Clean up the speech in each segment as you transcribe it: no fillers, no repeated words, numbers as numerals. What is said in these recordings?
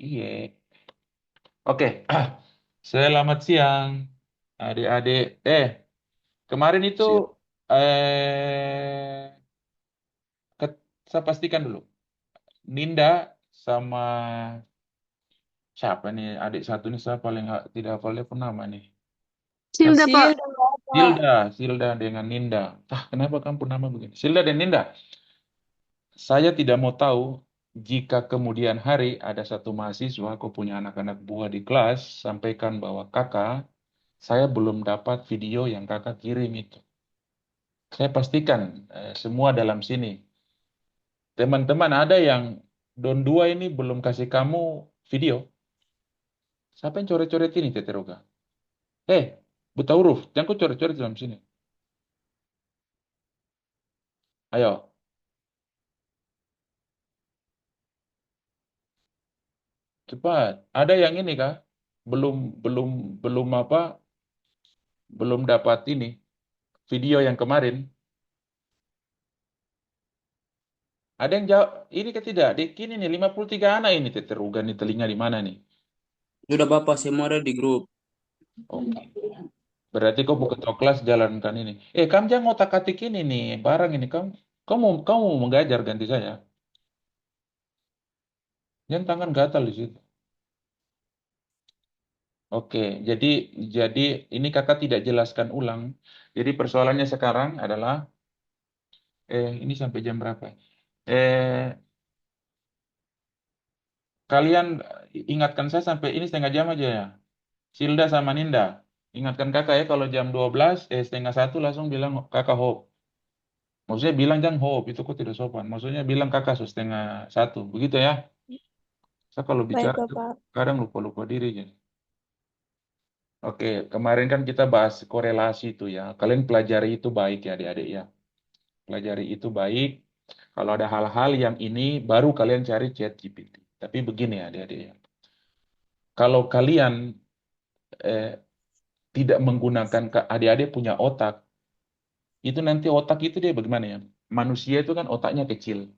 Iya. Oke. Selamat siang, adik-adik. Kemarin itu Siap. eh saya pastikan dulu. Ninda sama siapa nih? Adik satu nih saya paling tidak hafal dia pun nama nih. Silda, Pak. Silda, Pak. Silda dengan Ninda. Kenapa kamu nama begini? Silda dan Ninda. Saya tidak mau tahu jika kemudian hari ada satu mahasiswa, aku punya anak-anak buah di kelas, sampaikan bahwa kakak, saya belum dapat video yang kakak kirim itu. Saya pastikan semua dalam sini. Teman-teman ada yang Don 2 ini belum kasih kamu video. Siapa yang coret-coret ini, Tete Roga? Eh, buta huruf, jangan kau coret-coret dalam sini. Ayo, cepat. Ada yang ini kah? Belum, belum, belum apa? Belum dapat ini video yang kemarin. Ada yang jawab, ini kan tidak? Di kini nih 53 anak ini, Tete Roga nih telinga di mana nih? Sudah Bapak semua ada di grup. Oke. Berarti kau buka ketua kelas jalankan ini. Kamu jangan ngotak-atik ini nih, barang ini kamu mau mengajar ganti saya. Jangan tangan gatal di situ. Oke, jadi ini kakak tidak jelaskan ulang. Jadi persoalannya sekarang adalah, ini sampai jam berapa? Kalian ingatkan saya sampai ini setengah jam aja ya. Silda sama Ninda. Ingatkan kakak ya kalau jam 12, setengah satu langsung bilang kakak hope. Maksudnya bilang jangan hope, itu kok tidak sopan. Maksudnya bilang kakak setengah satu. Begitu ya. Saya kalau Baik, bicara tuh Bapak. kadang lupa-lupa diri. Jadi. Oke, kemarin kan kita bahas korelasi itu ya. Kalian pelajari itu baik ya adik-adik ya. Pelajari itu baik. Kalau ada hal-hal yang ini baru kalian cari chat GPT. Tapi begini ya adik-adik ya. Kalau kalian eh, tidak menggunakan adik-adik punya otak, itu nanti otak itu dia bagaimana ya? Manusia itu kan otaknya kecil.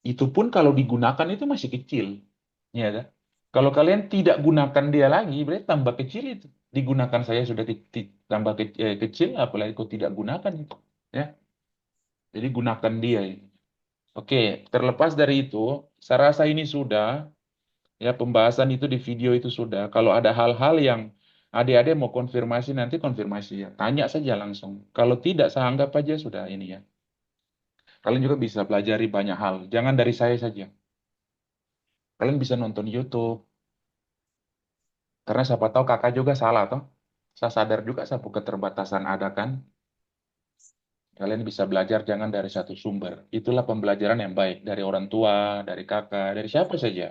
Itu pun kalau digunakan itu masih kecil. Ya kan? Kalau kalian tidak gunakan dia lagi, berarti tambah kecil itu. Digunakan saya sudah tambah kecil, apalagi kau tidak gunakan itu. Ya, jadi gunakan dia ini. Oke, terlepas dari itu, saya rasa ini sudah, ya pembahasan itu di video itu sudah. Kalau ada hal-hal yang adik-adik mau konfirmasi, nanti konfirmasi ya. Tanya saja langsung. Kalau tidak, saya anggap aja sudah ini ya. Kalian juga bisa pelajari banyak hal. Jangan dari saya saja. Kalian bisa nonton YouTube. Karena siapa tahu kakak juga salah toh. Saya sadar juga saya keterbatasan ada kan. Kalian bisa belajar jangan dari satu sumber. Itulah pembelajaran yang baik. Dari orang tua, dari kakak, dari siapa saja.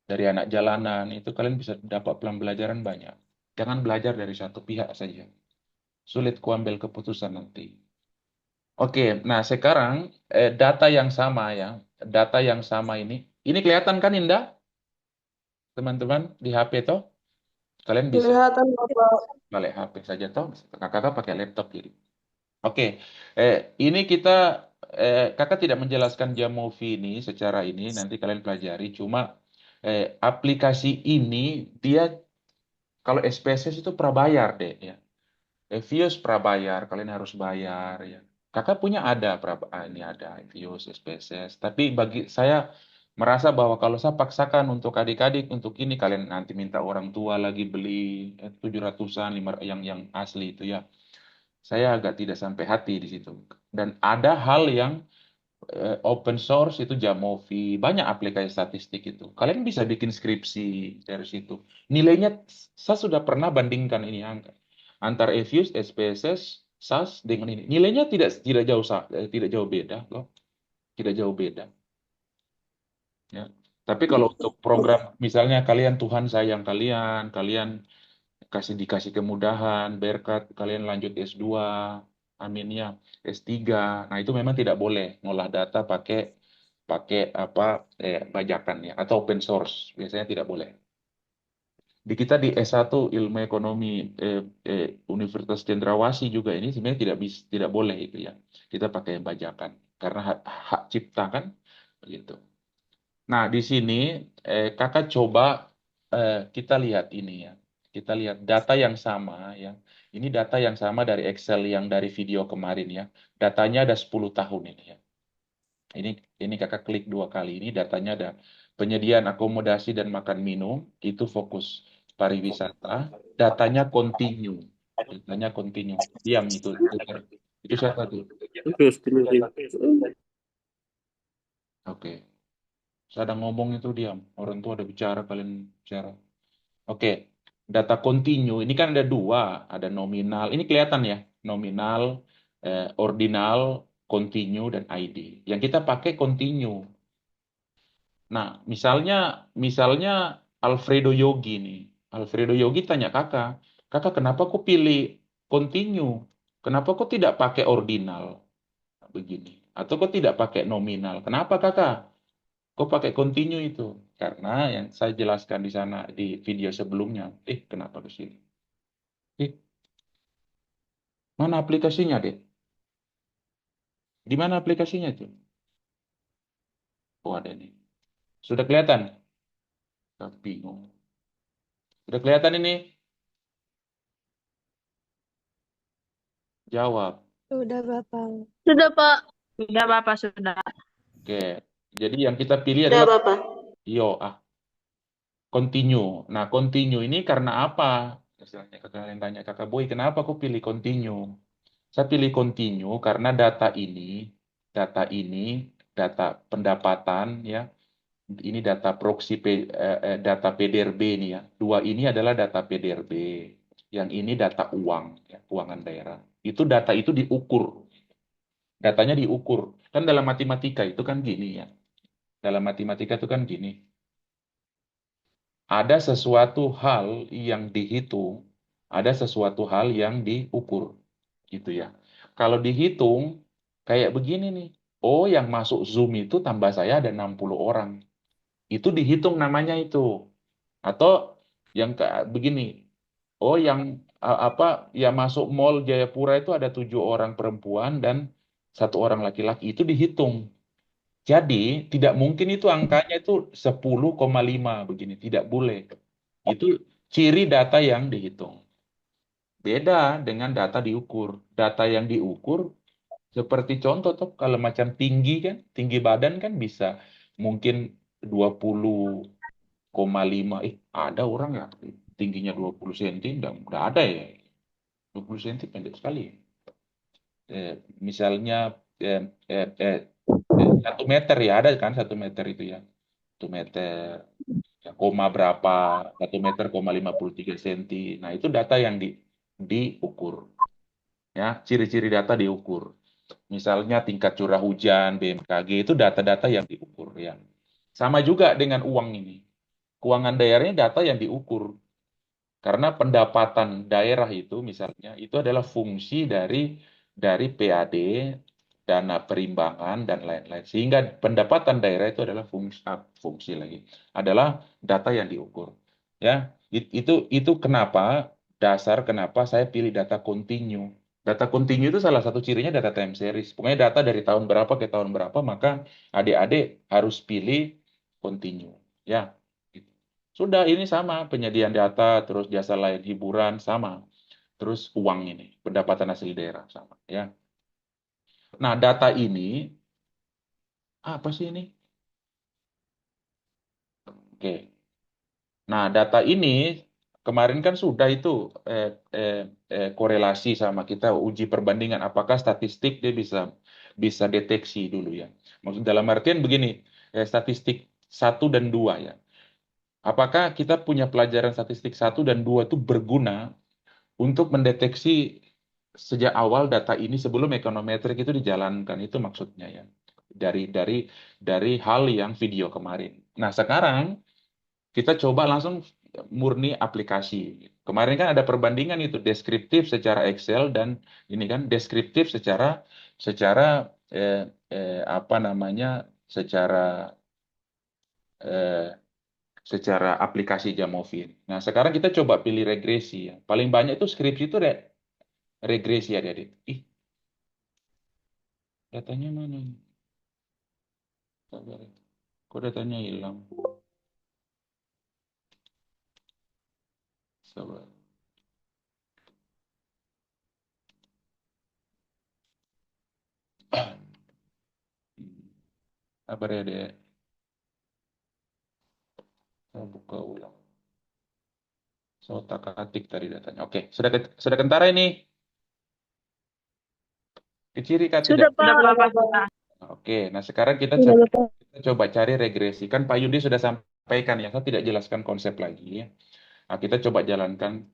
Dari anak jalanan, itu kalian bisa dapat pembelajaran banyak. Jangan belajar dari satu pihak saja. Sulit kuambil keputusan nanti. Oke, nah sekarang data yang sama ya. Data yang sama ini kelihatan kan Indah? Teman-teman di HP toh? Kalian bisa Kelihatan, Bapak. balik HP saja toh? Kakak pakai laptop jadi. Oke, eh, ini kita kakak tidak menjelaskan Jamovi ini secara ini nanti kalian pelajari. Cuma aplikasi ini dia kalau SPSS itu prabayar deh ya. Vios prabayar, kalian harus bayar ya. Kakak punya ada ini ada Vios SPSS. Tapi bagi saya merasa bahwa kalau saya paksakan untuk adik-adik untuk ini kalian nanti minta orang tua lagi beli 700-an yang asli itu ya. Saya agak tidak sampai hati di situ. Dan ada hal yang open source itu Jamovi, banyak aplikasi statistik itu. Kalian bisa bikin skripsi dari situ. Nilainya saya sudah pernah bandingkan ini angka antar EViews, SPSS, SAS dengan ini. Nilainya tidak jauh tidak jauh beda loh, tidak jauh beda. Ya. Tapi kalau untuk program misalnya kalian Tuhan sayang kalian, kalian dikasih kemudahan, berkat kalian lanjut S2, amin ya, S3. Nah, itu memang tidak boleh ngolah data pakai pakai apa bajakan ya atau open source. Biasanya tidak boleh. Di kita di S1 Ilmu Ekonomi Universitas Cendrawasih juga ini sebenarnya tidak boleh itu ya. Kita pakai bajakan karena hak cipta kan begitu. Nah, di sini kakak coba kita lihat ini ya. Kita lihat data yang sama ya. Ini data yang sama dari Excel yang dari video kemarin ya. Datanya ada 10 tahun ini ya. Ini ini kakak klik 2 kali. Ini datanya ada penyediaan akomodasi dan makan minum itu fokus pariwisata. Datanya continue. Datanya continue. Diam itu. Itu siapa tuh? Terus terus. Oke. Sedang ngomong itu diam. Orang tua ada bicara, kalian bicara. Oke, data continue ini kan ada dua, ada nominal. Ini kelihatan ya, nominal, ordinal, continue, dan ID. Yang kita pakai continue. Nah, misalnya Alfredo Yogi nih. Alfredo Yogi tanya kakak, kakak kenapa kok pilih continue? Kenapa kok tidak pakai ordinal? Begini. Atau kok tidak pakai nominal? Kenapa kakak? Kok pakai continue itu? Karena yang saya jelaskan di sana di video sebelumnya. Kenapa ke sini? Eh, mana aplikasinya, Dek? Di mana aplikasinya itu? Oh, ada nih. Sudah kelihatan? Saya bingung. Sudah kelihatan ini? Jawab. Sudah Bapak. Sudah Pak. Sudah, Bapak, sudah. Oke. Jadi yang kita pilih Sudah adalah Bapak. continue. Nah, continue ini karena apa? Misalnya kalian tanya kakak Boy, kenapa aku pilih continue? Saya pilih continue karena data ini, data pendapatan ya, ini data data PDRB ini ya. Dua ini adalah data PDRB. Yang ini data uang, ya, keuangan daerah. Itu data itu diukur. Datanya diukur. Kan dalam matematika itu kan gini ya. Dalam matematika itu kan gini. Ada sesuatu hal yang dihitung, ada sesuatu hal yang diukur. Gitu ya. Kalau dihitung, kayak begini nih. Oh, yang masuk Zoom itu tambah saya ada 60 orang. Itu dihitung namanya itu. Atau yang begini, oh yang apa yang masuk Mall Jayapura itu ada 7 orang perempuan dan 1 orang laki-laki itu dihitung. Jadi tidak mungkin itu angkanya itu 10,5 begini, tidak boleh. Itu ciri data yang dihitung. Beda dengan data diukur. Data yang diukur seperti contoh tuh kalau macam tinggi kan, tinggi badan kan bisa mungkin 20,5. Ada orang ya tingginya 20 cm, enggak ada ya. 20 cm pendek sekali. Misalnya eh, eh, eh, 1 meter ya, ada kan 1 meter itu ya. 1 meter, ya, koma berapa, 1 meter, 53 cm. Nah, itu data yang diukur. Ya, ciri-ciri data diukur. Misalnya tingkat curah hujan, BMKG, itu data-data yang diukur ya. Sama juga dengan uang ini. Keuangan daerahnya data yang diukur. Karena pendapatan daerah itu misalnya itu adalah fungsi dari PAD, dana perimbangan dan lain-lain. Sehingga pendapatan daerah itu adalah fungsi lagi adalah data yang diukur. Ya, itu kenapa dasar kenapa saya pilih data continue. Data continue itu salah satu cirinya data time series. Pokoknya data dari tahun berapa ke tahun berapa, maka adik-adik harus pilih continue. Ya, gitu. Sudah ini sama, penyediaan data, terus jasa lain hiburan sama, terus uang ini, pendapatan asli daerah sama, ya. Nah, data ini apa sih ini? Oke. Nah, data ini kemarin kan sudah itu eh, eh, korelasi sama kita uji perbandingan apakah statistik dia bisa bisa deteksi dulu ya. Maksud dalam artian begini, statistik 1 dan 2 ya. Apakah kita punya pelajaran statistik 1 dan 2 itu berguna untuk mendeteksi sejak awal data ini sebelum ekonometrik itu dijalankan, itu maksudnya ya, dari hal yang video kemarin. Nah, sekarang kita coba langsung murni aplikasi. Kemarin kan ada perbandingan itu deskriptif secara Excel dan ini kan deskriptif secara secara apa namanya, secara eh, secara aplikasi Jamovin. Nah, sekarang kita coba pilih regresi ya. Paling banyak itu skripsi itu regresi ya, adik. Datanya mana? Sabar ya. Kok datanya hilang? Sabar. Sabar ya, Dek. Saya buka ulang. Saya otak-atik tadi datanya. Oke, sudah kentara ini. Keciri kan Sudah, tidak? Pak. Oke, nah sekarang kita Sudah, Bapak. coba cari regresi. Kan Pak Yudi sudah sampaikan ya, saya tidak jelaskan konsep lagi ya. Nah, kita coba jalankan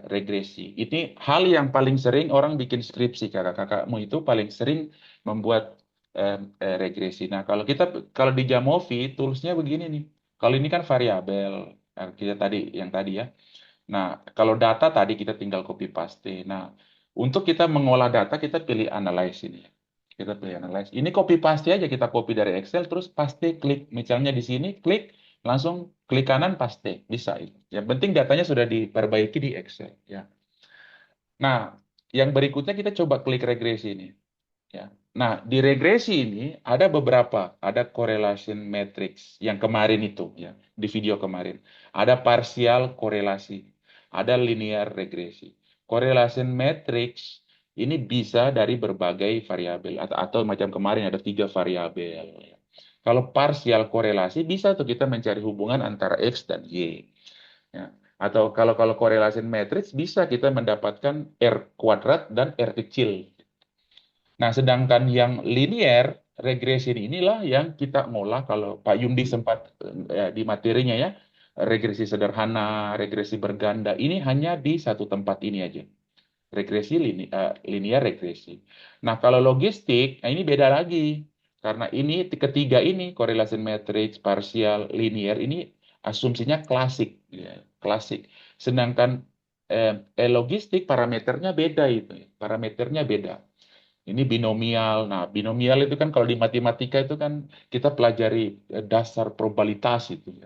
regresi. Ini hal yang paling sering orang bikin skripsi, kakak-kakakmu itu paling sering membuat regresi. Nah, kalau di Jamovi toolsnya begini nih. Kalau ini kan variabel, kita tadi yang tadi ya. Nah, kalau data tadi kita tinggal copy paste. Nah, untuk kita mengolah data kita pilih analyze ini ya. Kita pilih analyze. Ini copy paste aja, kita copy dari Excel terus paste klik. Misalnya di sini klik langsung klik kanan paste, bisa itu. Yang penting datanya sudah diperbaiki di Excel ya. Nah, yang berikutnya kita coba klik regresi ini ya. Nah, di regresi ini ada beberapa, ada correlation matrix yang kemarin itu ya, di video kemarin. Ada partial korelasi, ada linear regresi. Correlation matrix ini bisa dari berbagai variabel atau macam kemarin ada 3 variabel. Ya. Kalau partial korelasi bisa tuh kita mencari hubungan antara X dan Y. Ya. Atau kalau correlation matrix bisa kita mendapatkan R kuadrat dan R kecil. Nah, sedangkan yang linear regression inilah yang kita ngolah kalau Pak Yundi sempat di materinya ya, regresi sederhana, regresi berganda, ini hanya di satu tempat ini aja. Linear regresi. Nah, kalau logistik, nah ini beda lagi. Karena ini ketiga ini, correlation matrix, partial, linear, ini asumsinya klasik. Ya, klasik. Sedangkan logistik parameternya beda itu. Parameternya beda. Ini binomial. Nah, binomial itu kan kalau di matematika itu kan kita pelajari dasar probabilitas itu ya.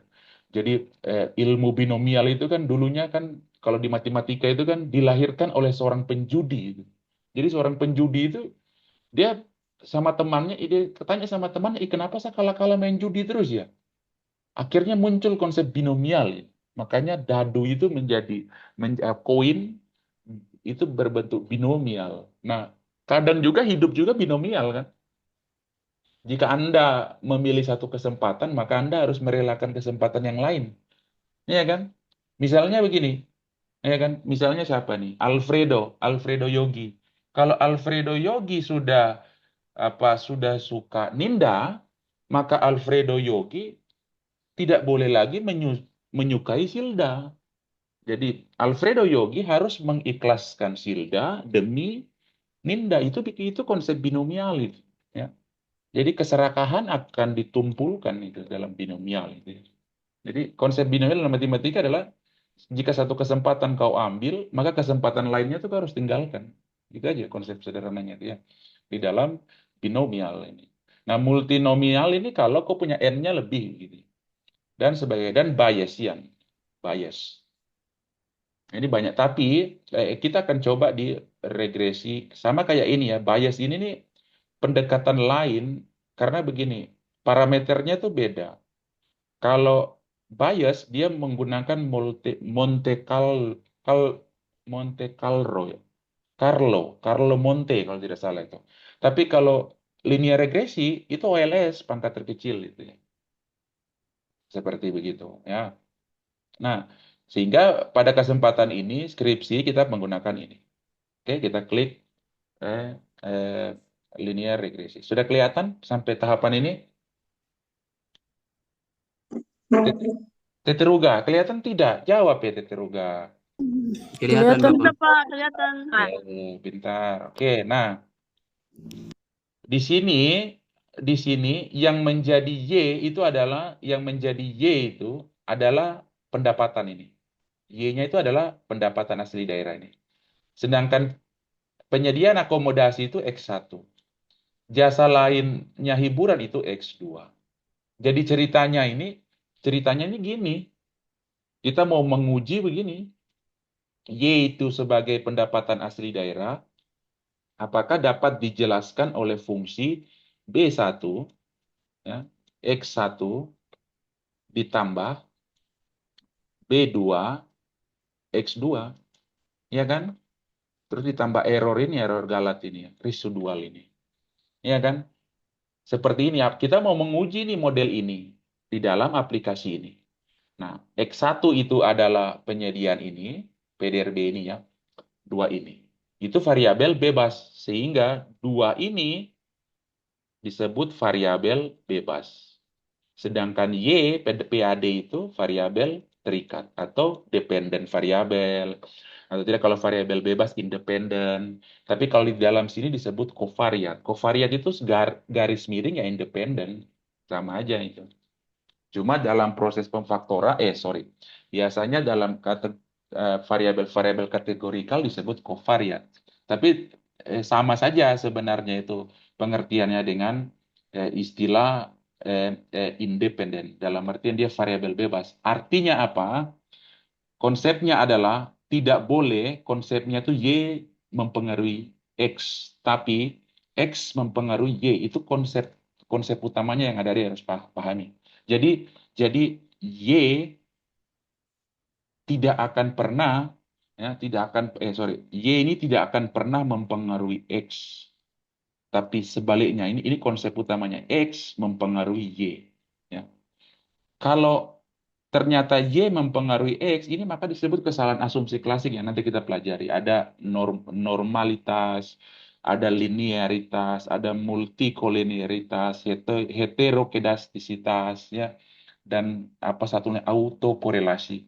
Jadi ilmu binomial itu kan dulunya kan kalau di matematika itu kan dilahirkan oleh seorang penjudi itu. Jadi seorang penjudi itu dia sama temannya, dia tanya sama temannya, kenapa saya kalah-kalah main judi terus ya? Akhirnya muncul konsep binomial. Ya. Makanya dadu itu koin itu berbentuk binomial. Nah, kadang juga hidup juga binomial kan. Jika Anda memilih satu kesempatan, maka Anda harus merelakan kesempatan yang lain. Iya kan? Misalnya begini, ya kan? Misalnya siapa nih? Alfredo Yogi. Kalau Alfredo Yogi sudah suka Ninda, maka Alfredo Yogi tidak boleh lagi menyukai Silda. Jadi Alfredo Yogi harus mengikhlaskan Silda demi Ninda. Itu konsep binomial itu. Ya. Jadi keserakahan akan ditumpulkan itu dalam binomial itu. Jadi konsep binomial dalam matematika adalah jika satu kesempatan kau ambil, maka kesempatan lainnya itu kau harus tinggalkan. Itu aja konsep sederhananya itu ya. Di dalam binomial ini. Nah, multinomial ini kalau kau punya n-nya lebih gitu. Dan sebagai dan Bayesian. Bias. Ini banyak, tapi kita akan coba di regresi sama kayak ini ya. Bias ini nih pendekatan lain karena begini, parameternya tuh beda. Kalau bias dia menggunakan Cal- Monte Carlo ya. Carlo Monte kalau tidak salah itu. Tapi kalau linear regresi itu OLS pangkat terkecil itu ya. Seperti begitu ya. Nah, sehingga pada kesempatan ini skripsi kita menggunakan ini. Oke, kita klik eh, eh, linear regresi. Sudah kelihatan sampai tahapan ini? Teteruga, kelihatan tidak? Jawab ya Teteruga. Kelihatan Bapak. Pak. Kelihatan. Pintar. Oke, nah di sini di sini yang menjadi Y itu adalah pendapatan ini. Y-nya itu adalah pendapatan asli daerah ini. Sedangkan penyediaan akomodasi itu X1. Jasa lainnya hiburan itu X2. Jadi ceritanya ini gini. Kita mau menguji begini. Y itu sebagai pendapatan asli daerah, apakah dapat dijelaskan oleh fungsi B1 ya, X1 ditambah B2 X2, ya kan? Terus ditambah error ini, error galat ini, residual ini. Ya kan? Seperti ini, kita mau menguji nih model ini di dalam aplikasi ini. Nah, X1 itu adalah penyediaan ini, PDRB ini ya, dua ini. Itu variabel bebas, sehingga dua ini disebut variabel bebas. Sedangkan Y, PAD itu variabel terikat atau dependent variabel. Atau tidak kalau variabel bebas independen. Tapi kalau di dalam sini disebut covariat. Covariat itu garis miring ya independen. Sama aja itu. Cuma dalam proses pemfaktoran, sorry. Biasanya dalam variabel-variabel kategorikal disebut covariat. Tapi sama saja sebenarnya itu pengertiannya dengan istilah independen. Dalam artian dia variabel bebas. Artinya apa? Konsepnya adalah tidak boleh konsepnya itu Y mempengaruhi X, tapi X mempengaruhi Y. Itu konsep konsep utamanya yang ada di harus pahami. Jadi Y tidak akan pernah tidak akan Y ini tidak akan pernah mempengaruhi X. Tapi sebaliknya ini konsep utamanya X mempengaruhi Y. Ya. Kalau ternyata Y mempengaruhi X, ini maka disebut kesalahan asumsi klasik yang nanti kita pelajari. Ada normalitas, ada linearitas, ada multikolinearitas, heterokedastisitas, ya, dan apa satunya autokorelasi.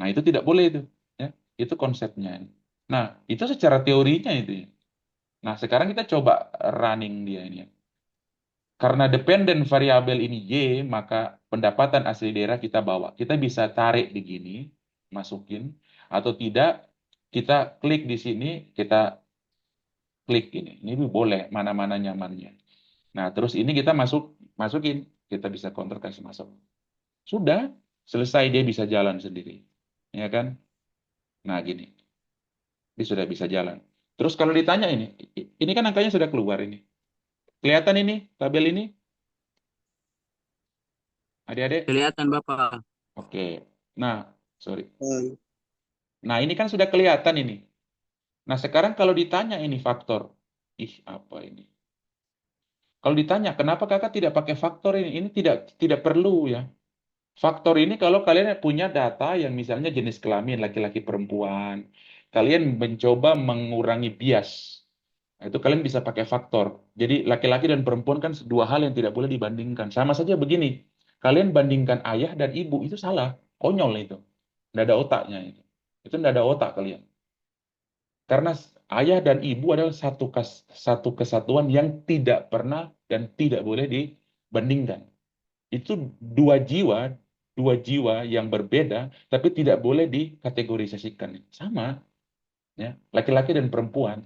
Nah, itu tidak boleh itu, ya. Itu konsepnya. Nah, itu secara teorinya itu, ya. Nah, sekarang kita coba running dia ini, ya. Karena dependen variabel ini Y, maka pendapatan asli daerah kita bawa. Kita bisa tarik di gini, masukin, atau tidak, kita klik di sini, kita klik ini. Ini boleh, mana-mana nyamannya. Nah, terus ini kita masukin. Kita bisa counter kasih masuk. Sudah, selesai dia bisa jalan sendiri. Ya kan? Nah, gini. Dia sudah bisa jalan. Terus kalau ditanya ini kan angkanya sudah keluar ini. Kelihatan ini, tabel ini, adik-adik? Kelihatan Bapak. Oke. Nah, sorry. Hmm. Nah, ini kan sudah kelihatan ini. Nah, sekarang kalau ditanya ini faktor. Apa ini? Kalau ditanya, kenapa kakak tidak pakai faktor ini? Ini tidak perlu ya. Faktor ini kalau kalian punya data yang misalnya jenis kelamin laki-laki perempuan, kalian mencoba mengurangi bias. Nah, itu kalian bisa pakai faktor. Jadi laki-laki dan perempuan kan dua hal yang tidak boleh dibandingkan. Sama saja begini. Kalian bandingkan ayah dan ibu itu salah. Konyol itu. Tidak ada otaknya itu. Itu tidak ada otak kalian. Karena ayah dan ibu adalah satu kesatuan yang tidak pernah dan tidak boleh dibandingkan. Itu dua jiwa yang berbeda, tapi tidak boleh dikategorisasikan. Sama, ya, laki-laki dan perempuan,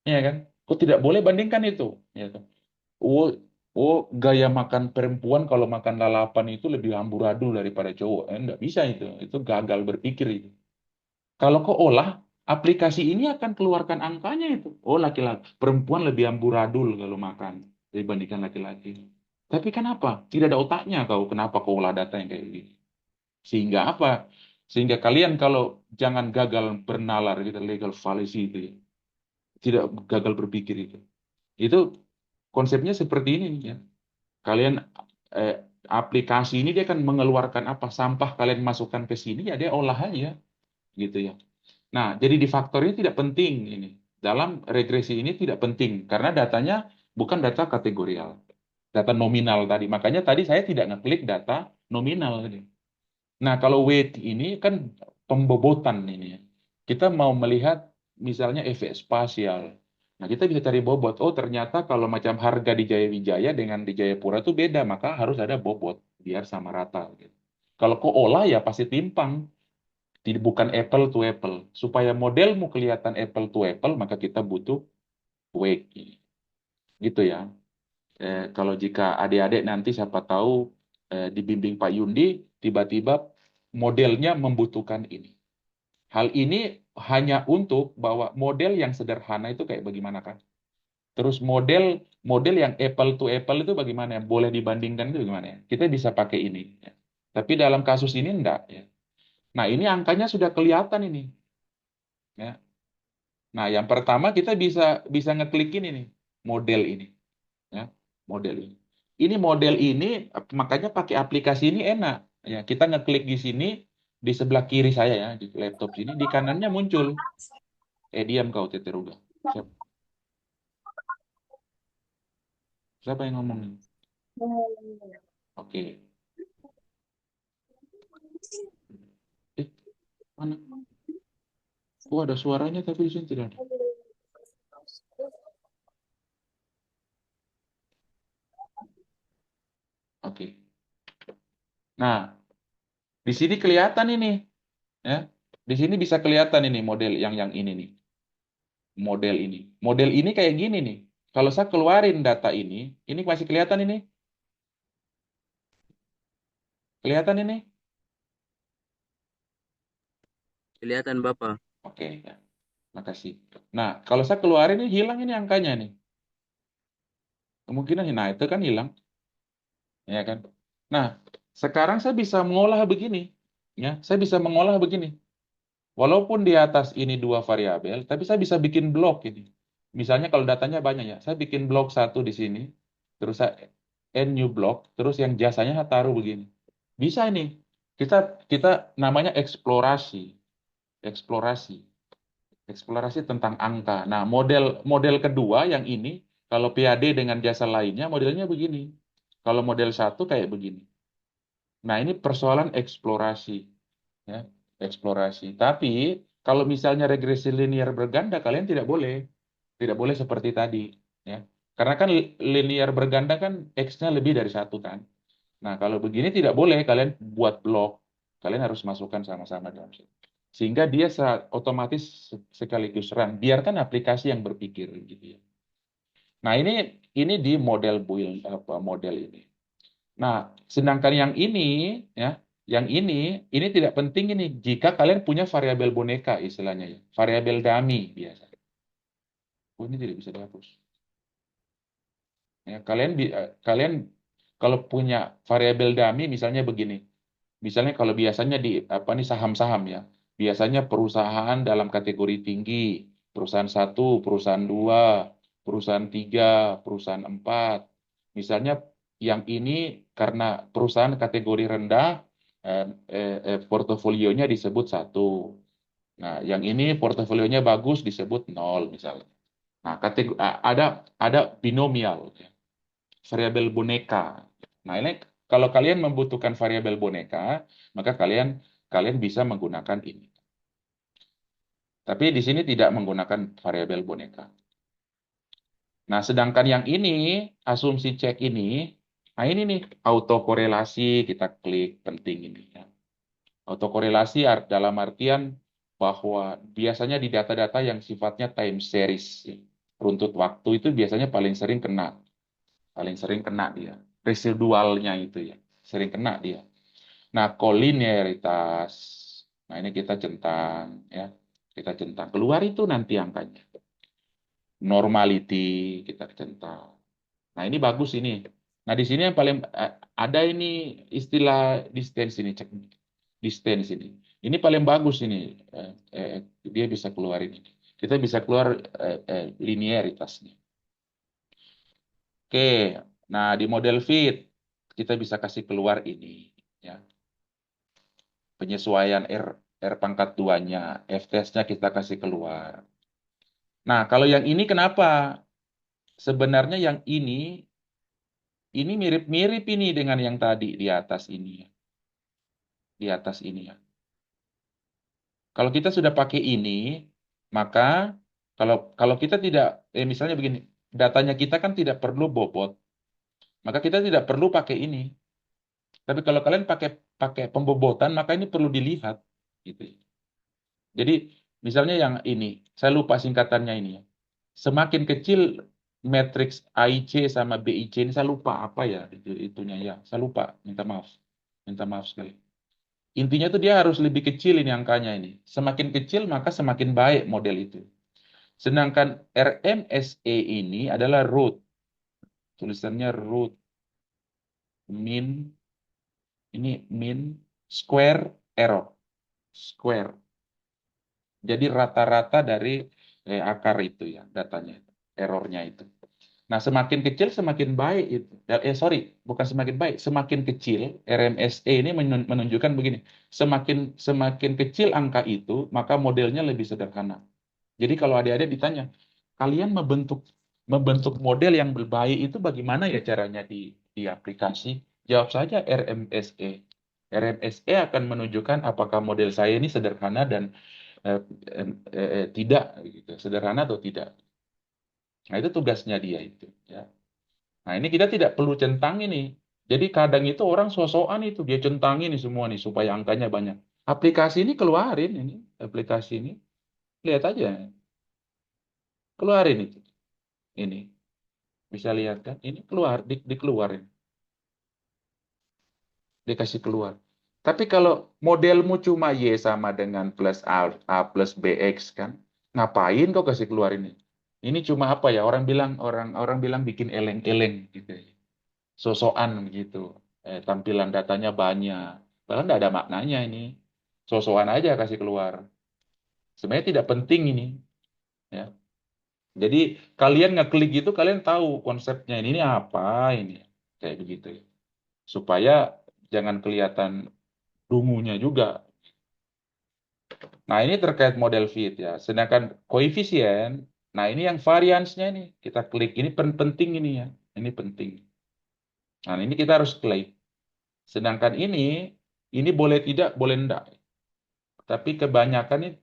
ya kan? Kok tidak boleh bandingkan itu? Ya kan? Oh, oh, gaya makan perempuan kalau makan lalapan itu lebih amburadul daripada cowok. Nggak bisa itu. Itu gagal berpikir itu. Kalau kau olah, aplikasi ini akan keluarkan angkanya itu. Oh, laki-laki, perempuan lebih amburadul kalau makan dibandingkan laki-laki. Tapi kenapa? Tidak ada otaknya kau. Kenapa kau olah data yang kayak gini? Sehingga apa? Sehingga kalian kalau jangan gagal bernalar gitu, legal fallacy itu ya. Tidak gagal berpikir itu. Itu konsepnya seperti ini ya. Kalian eh, aplikasi ini dia akan mengeluarkan apa? Sampah kalian masukkan ke sini ya dia olah aja gitu ya. Nah, jadi di faktor ini tidak penting ini. Dalam regresi ini tidak penting karena datanya bukan data kategorial, data nominal tadi. Makanya tadi saya tidak ngeklik data nominal tadi. Nah, kalau weight ini kan pembobotan ini ya. Kita mau melihat misalnya efek spasial. Nah, kita bisa cari bobot. Oh, ternyata kalau macam harga di Jaya Wijaya dengan di Jayapura itu beda, maka harus ada bobot biar sama rata gitu. Kalau kau olah ya pasti timpang. Bukan apple to apple. Supaya modelmu kelihatan apple to apple, maka kita butuh weight. Gitu ya. Kalau jika adik-adik nanti siapa tahu dibimbing Pak Yundi, tiba-tiba modelnya membutuhkan ini. Hal ini hanya untuk bahwa model yang sederhana itu kayak bagaimana kan? Terus model model yang apple to apple itu bagaimana ya? Boleh dibandingkan itu bagaimana ya? Kita bisa pakai ini. Ya. Tapi dalam kasus ini enggak. Ya. Nah, ini angkanya sudah kelihatan ini. Ya. Nah, yang pertama kita bisa bisa ngeklik ini nih, model ini. Ya, model ini. Ini model ini, makanya pakai aplikasi ini enak. Ya, kita ngeklik di sini, di sebelah kiri saya ya, di laptop sini, di kanannya muncul. Diam kau Teteruga. Siapa, siapa yang ngomong? Oke. Mana? Oh, ada suaranya tapi di sini tidak ada. Oke. Nah, di sini kelihatan ini, ya. Di sini bisa kelihatan ini model yang ini nih. Model ini. Model ini kayak gini nih. Kalau saya keluarin data ini masih kelihatan ini. Kelihatan ini? Kelihatan Bapak. Oke, ya. Makasih. Nah, kalau saya keluarin ini hilang ini angkanya nih. Kemungkinan, nah itu kan hilang, ya kan? Nah, sekarang saya bisa mengolah begini, ya. Saya bisa mengolah begini. Walaupun di atas ini dua variabel, tapi saya bisa bikin blok ini. Misalnya kalau datanya banyak ya, saya bikin blok satu di sini, terus saya add new block, terus yang jasanya saya taruh begini. Bisa ini. Kita kita namanya eksplorasi, eksplorasi, eksplorasi tentang angka. Nah, model model kedua yang ini, kalau PAD dengan jasa lainnya modelnya begini. Kalau model satu kayak begini. Nah, ini persoalan eksplorasi, ya, eksplorasi. Tapi kalau misalnya regresi linear berganda, kalian tidak boleh seperti tadi, ya. Karena kan linear berganda kan x-nya lebih dari satu kan. Nah, kalau begini tidak boleh kalian buat blok, kalian harus masukkan sama-sama dalam situ. Sehingga dia otomatis sekaligus run. Biarkan aplikasi yang berpikir gitu ya. Nah, ini di model build apa model ini. Nah, sedangkan yang ini ya, yang ini tidak penting ini jika kalian punya variabel boneka istilahnya ya, variabel dummy biasa. Oh, ini tidak bisa dihapus. Ya, kalian kalau punya variabel dummy misalnya begini. Misalnya kalau biasanya di apa nih saham-saham ya. Biasanya perusahaan dalam kategori tinggi, perusahaan satu, perusahaan dua, perusahaan tiga, perusahaan empat. Misalnya yang ini karena perusahaan kategori rendah, portofolionya disebut satu. Nah, yang ini portofolionya bagus disebut nol misalnya. Nah, ada binomial, ya, variabel boneka. Nah, ini kalau kalian membutuhkan variabel boneka, maka kalian kalian bisa menggunakan ini. Tapi di sini tidak menggunakan variabel boneka. Nah, sedangkan yang ini, asumsi cek ini, nah ini nih, autokorelasi, kita klik penting ini. Ya. Autokorelasi dalam artian bahwa biasanya di data-data yang sifatnya time series, ya, runtut waktu itu biasanya paling sering kena dia. Residualnya itu ya, sering kena dia. Nah, kolinearitas. Nah, ini kita centang ya. Kita centang. Keluar itu nanti angkanya. Normality kita centang. Nah, ini bagus ini. Nah, di sini yang paling ada ini istilah distance ini, cek distance ini. Ini paling bagus ini. Eh, eh, dia bisa keluarin ini. Kita bisa keluar linearitasnya. Oke. Nah, di model fit kita bisa kasih keluar ini ya. Penyesuaian R pangkat 2-nya, F-test-nya kita kasih keluar. Nah, kalau yang ini kenapa? Sebenarnya yang ini mirip-mirip ini dengan yang tadi di atas ini ya. Di atas ini ya. Kalau kita sudah pakai ini, maka kalau kalau kita tidak misalnya begini, datanya kita kan tidak perlu bobot, maka kita tidak perlu pakai ini. Tapi kalau kalian pakai pakai pembobotan, maka ini perlu dilihat gitu ya. Jadi misalnya yang ini, saya lupa singkatannya ini ya. Semakin kecil matriks AIC sama BIC ini saya lupa apa ya itunya ya. Saya lupa, minta maaf. Minta maaf sekali. Intinya tuh dia harus lebih kecil ini angkanya ini. Semakin kecil maka semakin baik model itu. Sedangkan RMSE ini adalah root. Tulisannya root mean, ini mean square error. Square. Jadi rata-rata dari akar itu ya, datanya, errornya itu. Nah, semakin kecil semakin baik itu. Sorry, bukan semakin baik, semakin kecil RMSE ini menunjukkan begini. Semakin semakin kecil angka itu, maka modelnya lebih sederhana. Jadi kalau adik-adik ditanya, kalian membentuk model yang baik itu bagaimana ya caranya di aplikasi? Jawab saja RMSE. RMSE akan menunjukkan apakah model saya ini sederhana dan tidak, gitu. Sederhana atau tidak. Nah, itu tugasnya dia itu. Ya. Nah, ini kita tidak perlu centang ini. Jadi kadang itu orang sosokan itu dia centang ini semua nih supaya angkanya banyak. Aplikasi ini keluarin ini, aplikasi ini lihat aja, keluarin itu. Ini bisa lihat kan? Ini keluar, dikeluarin, dikasih keluar. Tapi kalau modelmu cuma Y sama dengan plus A plus BX kan, ngapain kau kasih keluar ini? Ini cuma apa ya? Orang bilang bikin eleng-eleng gitu. Sosokan gitu. Tampilan datanya banyak. Padahal nggak ada maknanya ini. Sosokan aja kasih keluar. Sebenarnya tidak penting ini. Ya. Jadi kalian ngeklik gitu, kalian tahu konsepnya ini apa ini. Kayak begitu ya. Supaya jangan kelihatan dungunya juga. Nah, ini terkait model fit ya. Sedangkan koefisien, nah ini yang variansnya ini. Kita klik, ini penting ini ya. Ini penting. Nah, ini kita harus klik. Sedangkan ini boleh tidak, boleh enggak. Tapi kebanyakan ini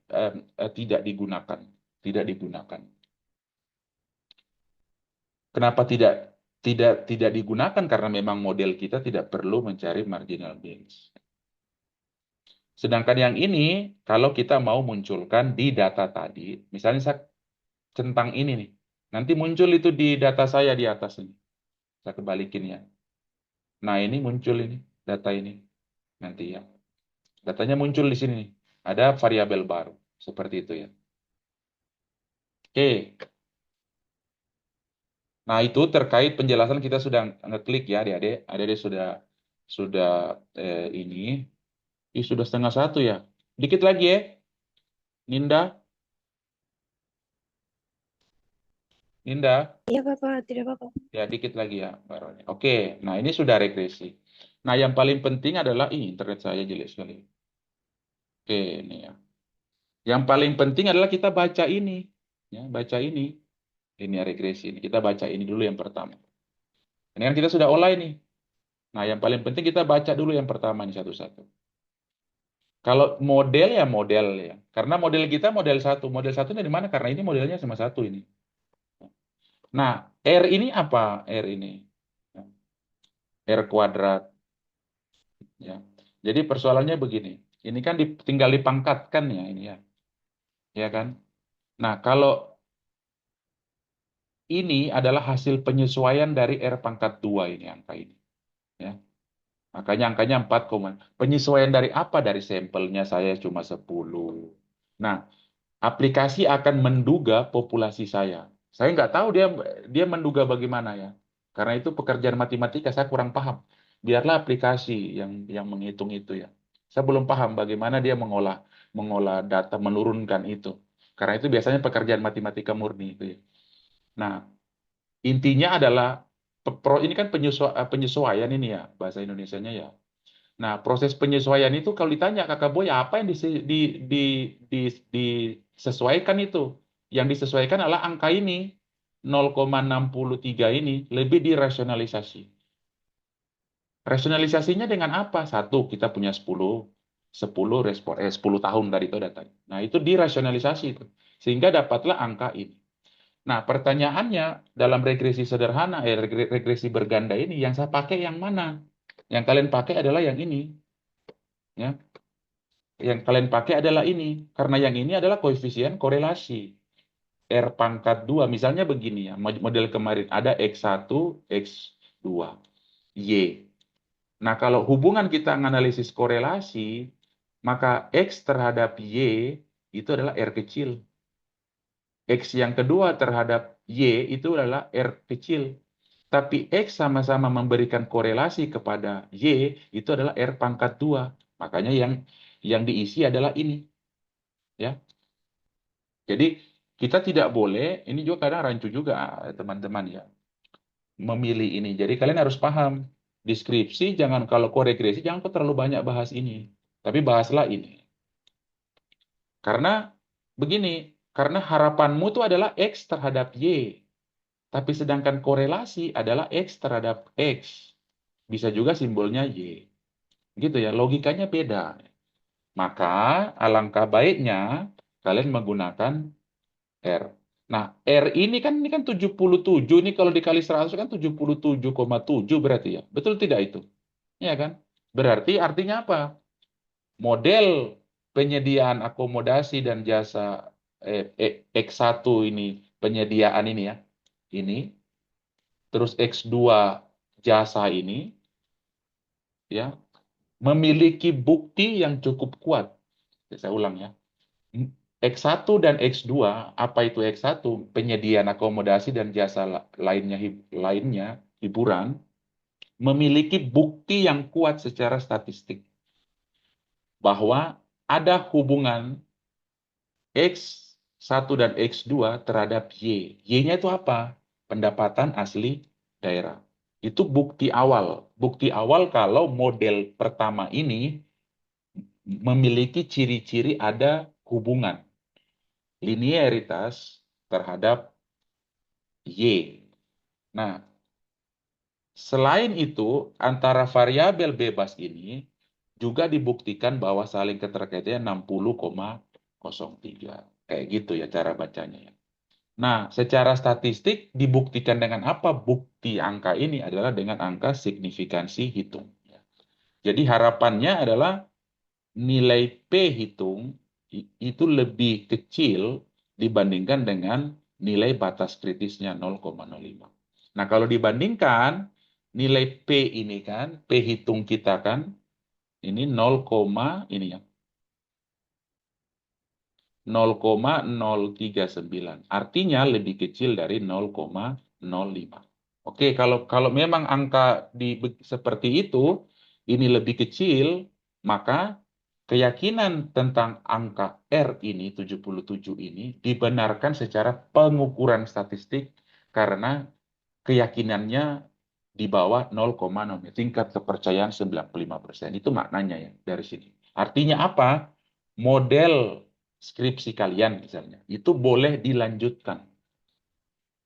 tidak digunakan. Tidak digunakan. Kenapa tidak digunakan? Karena memang model kita tidak perlu mencari marginal gains. Sedangkan yang ini, kalau kita mau munculkan di data tadi, misalnya saya centang ini nih, nanti muncul itu di data saya di atas ini. Saya kebalikin ya. Nah, ini muncul ini, data ini. Nanti ya. Datanya muncul di sini nih. Ada variabel baru. Seperti itu ya. Oke. Nah, itu terkait penjelasan kita sudah ngeklik ya, adik-adik. Adik-adik sudah ini. Sudah setengah satu ya. Dikit lagi ya, Ninda. Ninda. Iya, Bapak. Tidak apa-apa. Ya, dikit lagi ya, Mbak Roni. Oke, nah ini sudah regresi. Nah, yang paling penting adalah, internet saya jelek sekali. Oke, ini ya. Yang paling penting adalah kita baca ini. Ya, baca ini. Ini ya regresi. Ini. Kita baca ini dulu yang pertama. Ini kan kita sudah olah ini. Nah, yang paling penting kita baca dulu yang pertama ini satu-satu. Kalau model ya model ya. Karena model kita model satu. Model satu dari mana? Karena ini modelnya cuma satu ini. Nah, R ini apa? R ini. R kuadrat. Ya. Jadi persoalannya begini. Ini kan tinggal dipangkatkan ya ini ya. Ya kan? Nah, kalau ini adalah hasil penyesuaian dari R pangkat 2 ini angka ini. Ya. Makanya angkanya 4, penyesuaian dari apa? Dari sampelnya saya cuma 10. Nah, aplikasi akan menduga populasi saya. Saya nggak tahu dia dia menduga bagaimana ya. Karena itu pekerjaan matematika saya kurang paham. Biarlah aplikasi yang menghitung itu ya. Saya belum paham bagaimana dia mengolah mengolah data, menurunkan itu. Karena itu biasanya pekerjaan matematika murni itu ya. Nah, intinya adalah ini kan penyesuaian ini ya bahasa Indonesianya ya. Nah, proses penyesuaian itu kalau ditanya Kakak Boy, apa yang disesuaikan itu? Yang disesuaikan adalah angka ini, 0,63 ini, lebih dirasionalisasi. Rasionalisasinya dengan apa? Satu, kita punya 10 respon, 10 tahun tadi itu datanya. Nah, itu dirasionalisasi itu. Sehingga dapatlah angka ini. Nah, pertanyaannya dalam regresi sederhana, regresi berganda ini, yang saya pakai yang mana? Yang kalian pakai adalah yang ini. Ya, yang kalian pakai adalah ini. Karena yang ini adalah koefisien korelasi. R pangkat 2. Misalnya begini ya, model kemarin ada X1, X2, Y. Nah, kalau hubungan kita menganalisis korelasi, maka X terhadap Y itu adalah R kecil. X yang kedua terhadap Y itu adalah R kecil. Tapi X sama-sama memberikan korelasi kepada Y, itu adalah R pangkat 2. Makanya yang diisi adalah ini. Ya. Jadi kita tidak boleh, ini juga kadang rancu juga teman-teman ya, memilih ini. Jadi kalian harus paham, deskripsi jangan, kalau koregresi jangan kau terlalu banyak bahas ini. Tapi bahaslah ini. Karena begini, karena harapanmu itu adalah X terhadap Y. Tapi sedangkan korelasi adalah X terhadap X. Bisa juga simbolnya Y. Gitu ya, logikanya beda. Maka alangkah baiknya kalian menggunakan R. Nah, R ini kan 77, ini kalau dikali 100 kan 77,7 berarti ya. Betul tidak itu? Ya kan? Berarti artinya apa? Model penyediaan akomodasi dan jasa X1 ini, penyediaan ini ya. Ini, terus X2 jasa ini ya, memiliki bukti yang cukup kuat. Saya ulang ya. X1 dan X2, apa itu X1? Penyediaan akomodasi dan jasa lainnya, hiburan, memiliki bukti yang kuat secara statistik bahwa ada hubungan X1 dan X2 terhadap Y. Y-nya itu apa? Pendapatan asli daerah. Itu bukti awal. Bukti awal kalau model pertama ini memiliki ciri-ciri ada hubungan linearitas terhadap Y. Nah, selain itu, antara variabel bebas ini juga dibuktikan bahwa saling keterkaitannya 60,03. Kayak gitu ya cara bacanya ya. Nah, secara statistik dibuktikan dengan apa? Bukti angka ini adalah dengan angka signifikansi hitung. Jadi harapannya adalah nilai P hitung itu lebih kecil dibandingkan dengan nilai batas kritisnya 0,05. Nah, kalau dibandingkan nilai P ini kan, P hitung kita kan, ini 0, ini ya, 0,039. Artinya lebih kecil dari 0,05. Oke, kalau memang angka seperti itu, ini lebih kecil, maka keyakinan tentang angka R ini, 77 ini, dibenarkan secara pengukuran statistik karena keyakinannya di bawah 0,0. Tingkat kepercayaan 95%. Itu maknanya ya dari sini. Artinya apa? Model skripsi kalian misalnya, itu boleh dilanjutkan.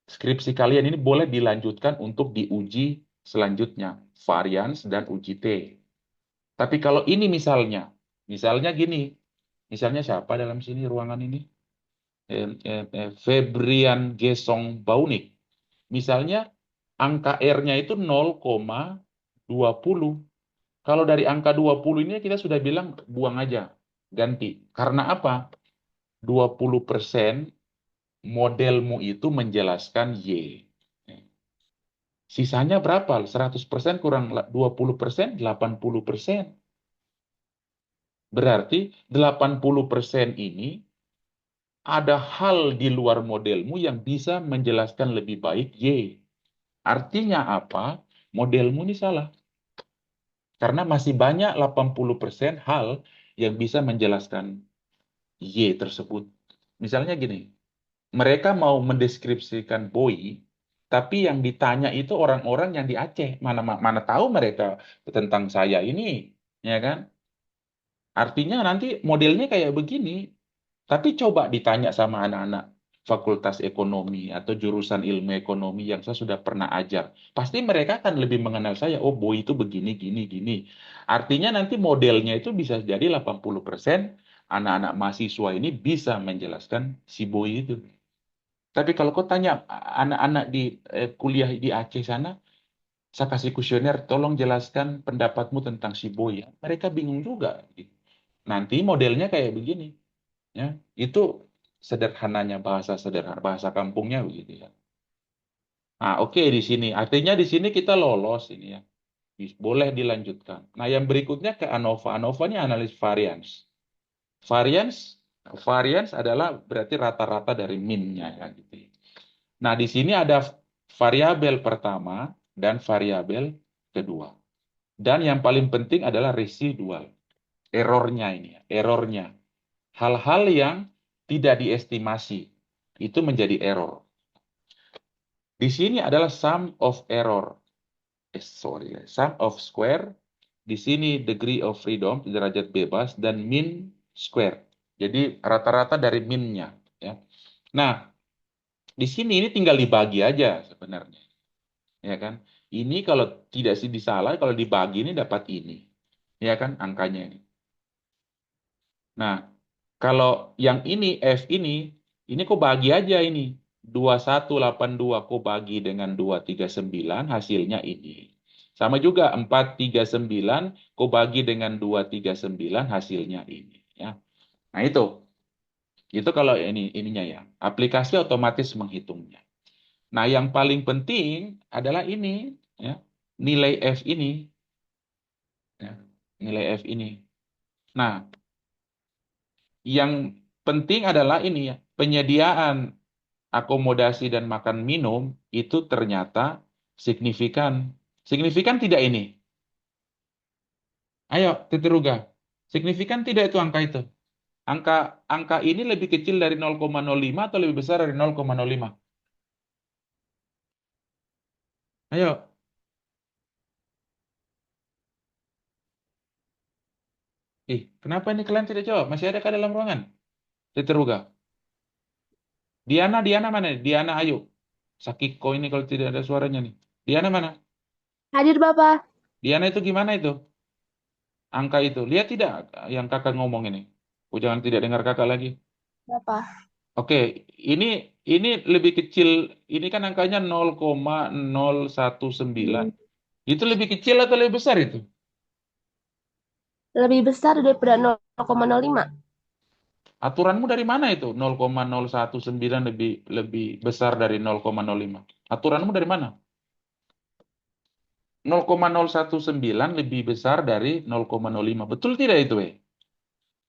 Skripsi kalian ini boleh dilanjutkan untuk diuji selanjutnya, varians dan uji T. Tapi kalau ini misalnya gini, misalnya siapa dalam sini ruangan ini? Febrian Gesong Baunik. Misalnya angka R-nya itu 0,20. Kalau dari angka 20 ini kita sudah bilang buang aja, ganti. Karena apa? 20% modelmu itu menjelaskan Y. Sisanya berapa? 100% kurang 20%, 80%. Berarti 80% ini ada hal di luar modelmu yang bisa menjelaskan lebih baik Y. Artinya apa? Modelmu ini salah. Karena masih banyak 80% hal yang bisa menjelaskan Y tersebut. Misalnya gini, mereka mau mendeskripsikan Boy, tapi yang ditanya itu orang-orang yang di Aceh. Mana tahu mereka tentang saya ini, ya kan? Artinya nanti modelnya kayak begini. Tapi coba ditanya sama anak-anak Fakultas Ekonomi atau jurusan ilmu ekonomi yang saya sudah pernah ajar. Pasti mereka akan lebih mengenal saya. Oh, Boy itu begini, gini, gini. Artinya nanti modelnya itu bisa jadi 80% anak-anak mahasiswa ini bisa menjelaskan si Boy itu. Tapi kalau kau tanya anak-anak di kuliah di Aceh sana, saya kasih kuesioner, tolong jelaskan pendapatmu tentang si Boy ya. Mereka bingung juga. Gitu. Nanti modelnya kayak begini, ya. Itu sederhananya bahasa sederhana, bahasa kampungnya begitu ya. Nah, oke di sini. Artinya di sini kita lolos ini ya. Boleh dilanjutkan. Nah, yang berikutnya ke ANOVA. ANOVA ini analis variance. Variance variance adalah berarti rata-rata dari min-nya ya gitu. Ya. Nah, di sini ada variabel pertama dan variabel kedua. Dan yang paling penting adalah residual. Errornya ini, errornya. Hal-hal yang tidak diestimasi, itu menjadi error. Di sini adalah sum of error. Sum of square. Di sini degree of freedom, derajat bebas, dan mean square. Jadi rata-rata dari min-nya. Ya. Nah, di sini ini tinggal dibagi aja sebenarnya. Ya kan? Ini kalau tidak disalah, kalau dibagi ini dapat ini. Ya kan? Angkanya ini. Nah, kalau yang ini, F ini kok bagi aja ini. 2182 kok bagi dengan 239, hasilnya ini. Sama juga 439 kok bagi dengan 239, hasilnya ini. Ya. Nah itu. Itu kalau ininya ya. Aplikasi otomatis menghitungnya. Nah, yang paling penting adalah ini. Ya. Nilai F ini. Ya. Nilai F ini. Nah, yang penting adalah ini ya, penyediaan akomodasi dan makan minum itu ternyata signifikan. Signifikan tidak ini? Ayo, Titiruga. Signifikan tidak itu angka itu? Angka angka ini lebih kecil dari 0,05 atau lebih besar dari 0,05? Ayo. Kenapa ini kalian tidak jawab? Masih ada kah dalam ruangan? Titiruga. Diana mana? Diana, ayo. Sakiko ini kalau tidak ada suaranya nih. Diana mana? Hadir Bapak. Diana itu gimana itu? Angka itu. Lihat tidak yang kakak ngomong ini? Oh, jangan tidak dengar kakak lagi. Bapak. Oke, ini lebih kecil. Ini kan angkanya 0,019. Itu lebih kecil atau lebih besar itu? Lebih besar daripada 0,05. Aturanmu dari mana itu? 0,019 lebih lebih besar dari 0,05. Aturanmu dari mana? 0,019 lebih besar dari 0,05. Betul tidak itu,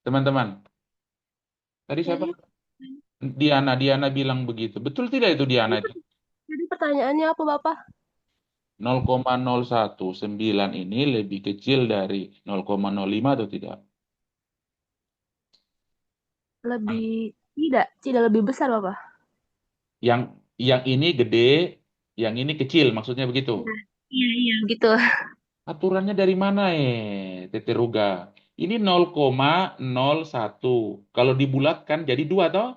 teman-teman? Tadi siapa? Jadi, Diana bilang begitu. Betul tidak itu Diana itu? jadi pertanyaannya apa Bapak? 0,019 ini lebih kecil dari 0,05 atau tidak? Tidak lebih besar Bapak. Yang yang ini gede, yang ini kecil, maksudnya begitu. Nah, iya, iya. Gitu. Aturannya dari mana, Tete Ruga? Ini 0,01. Kalau dibulatkan jadi 2 toh?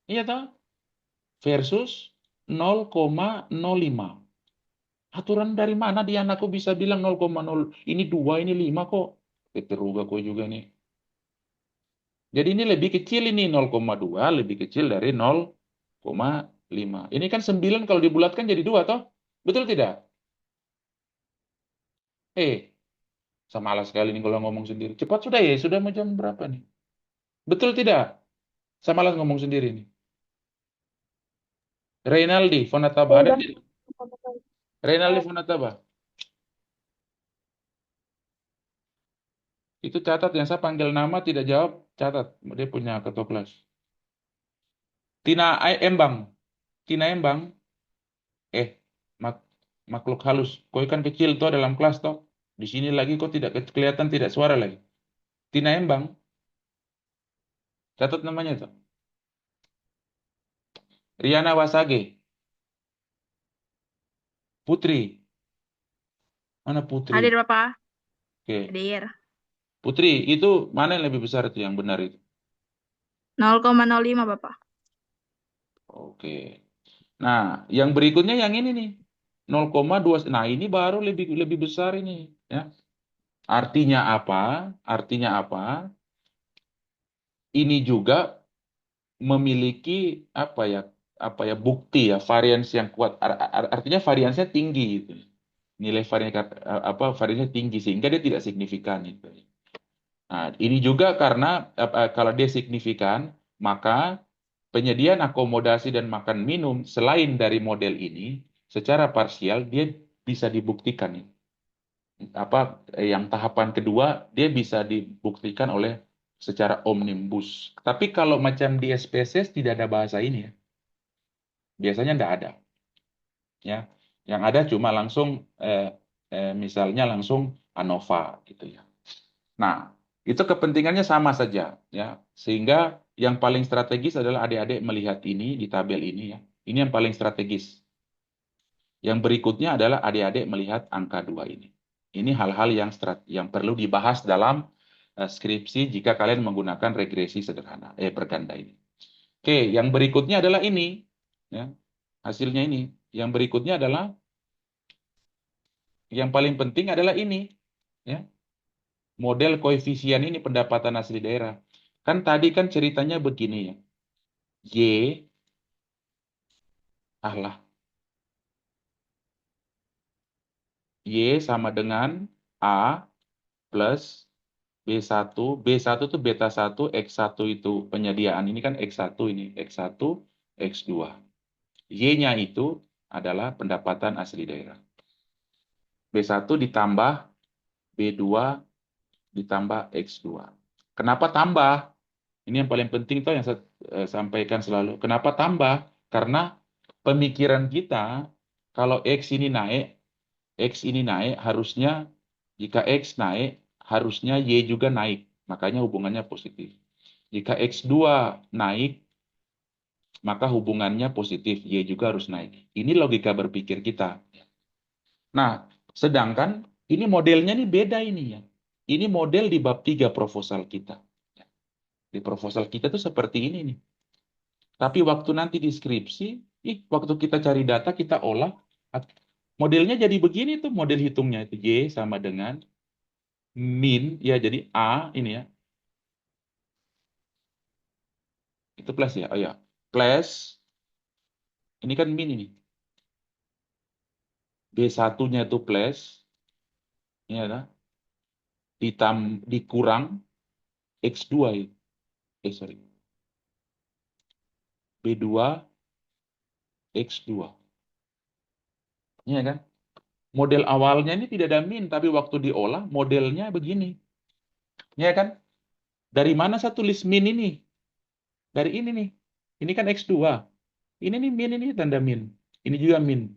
Iya toh? Versus 0,05. Aturan dari mana dia aku bisa bilang 0,0 ini 2 ini 5 kok. Tete Ruga kok juga nih. Jadi ini lebih kecil ini 0,2 lebih kecil dari 0,5. Ini kan 9 kalau dibulatkan jadi 2 toh? Betul tidak? Saya malas sekali nih kalau ngomong sendiri. Cepat sudah ya, sudah mau jam berapa nih? Betul tidak? Saya malas ngomong sendiri nih. Reynaldi Fonataba ada Udah. tidak? Reynaldi Fonataba. Itu catat yang saya panggil nama tidak jawab, catat. Dia punya ketua kelas. Embang. Tina Embang. Eh, mak makhluk halus. Kau kan kecil tuh dalam kelas toh. Di sini lagi kok tidak kelihatan tidak suara lagi. Tina Embang. Catat namanya tuh. Riana Wasage. Putri. Mana Hadir Putri? Bapak. Oke. Hadir. Putri, itu mana yang lebih besar itu yang benar itu? 0,05 Bapak. Oke. Nah, yang berikutnya yang ini nih. 0,2. Nah, ini baru lebih lebih besar ini, ya. Artinya apa? Artinya apa? Ini juga memiliki apa ya? Apa ya bukti ya varians yang kuat. Artinya variansnya tinggi gitu. Nilai variansnya tinggi sehingga dia tidak signifikan itu. Nah, ini juga karena kalau dia signifikan, maka penyediaan akomodasi dan makan minum selain dari model ini secara parsial dia bisa dibuktikan nih. Yang tahapan kedua dia bisa dibuktikan oleh secara omnibus. Tapi kalau macam di SPSS tidak ada bahasa ini ya. Biasanya tidak ada. ya. Yang ada cuma langsung misalnya langsung ANOVA gitu ya. Nah, itu kepentingannya sama saja ya. Sehingga yang paling strategis adalah adik-adik melihat ini di tabel ini ya. Ini yang paling strategis. Yang berikutnya adalah adik-adik melihat angka 2 ini. Ini hal-hal yang perlu dibahas dalam skripsi jika kalian menggunakan regresi sederhana, berganda ini. Oke, yang berikutnya adalah ini. Ya, hasilnya ini. Yang berikutnya adalah, yang paling penting adalah ini. Ya, model koefisien ini pendapatan asli daerah. Kan tadi kan ceritanya begini ya. Y, Y sama dengan A plus B1. B1 itu beta 1, X1 itu penyediaan. Ini kan X1 ini. X1, X2. Y-nya itu adalah pendapatan asli daerah. B1 ditambah B2 ditambah X2. Kenapa tambah? Ini yang paling penting tuh yang saya sampaikan selalu. Kenapa tambah? Karena pemikiran kita, kalau X ini naik, harusnya jika X naik, harusnya Y juga naik. Makanya hubungannya positif. Jika X2 naik, maka hubungannya positif. Y juga harus naik. Ini logika berpikir kita. Nah, sedangkan ini modelnya nih beda ini ya. Ini model di bab 3 proposal kita. Di proposal kita tuh seperti ini nih. Tapi waktu nanti di skripsi, waktu kita cari data, kita olah, modelnya jadi begini tuh, model hitungnya itu Y sama dengan min, ya jadi A ini ya, itu plus ya, oh ya, plus, ini kan min ini, B1-nya itu plus, ini ada, dikurang X2, sorry, B2, X2, ini kan, model awalnya ini tidak ada min, tapi waktu diolah, modelnya begini, ya kan, dari mana saya tulis min ini? Dari ini nih, ini kan X2, ini nih min, ini tanda min, ini juga min.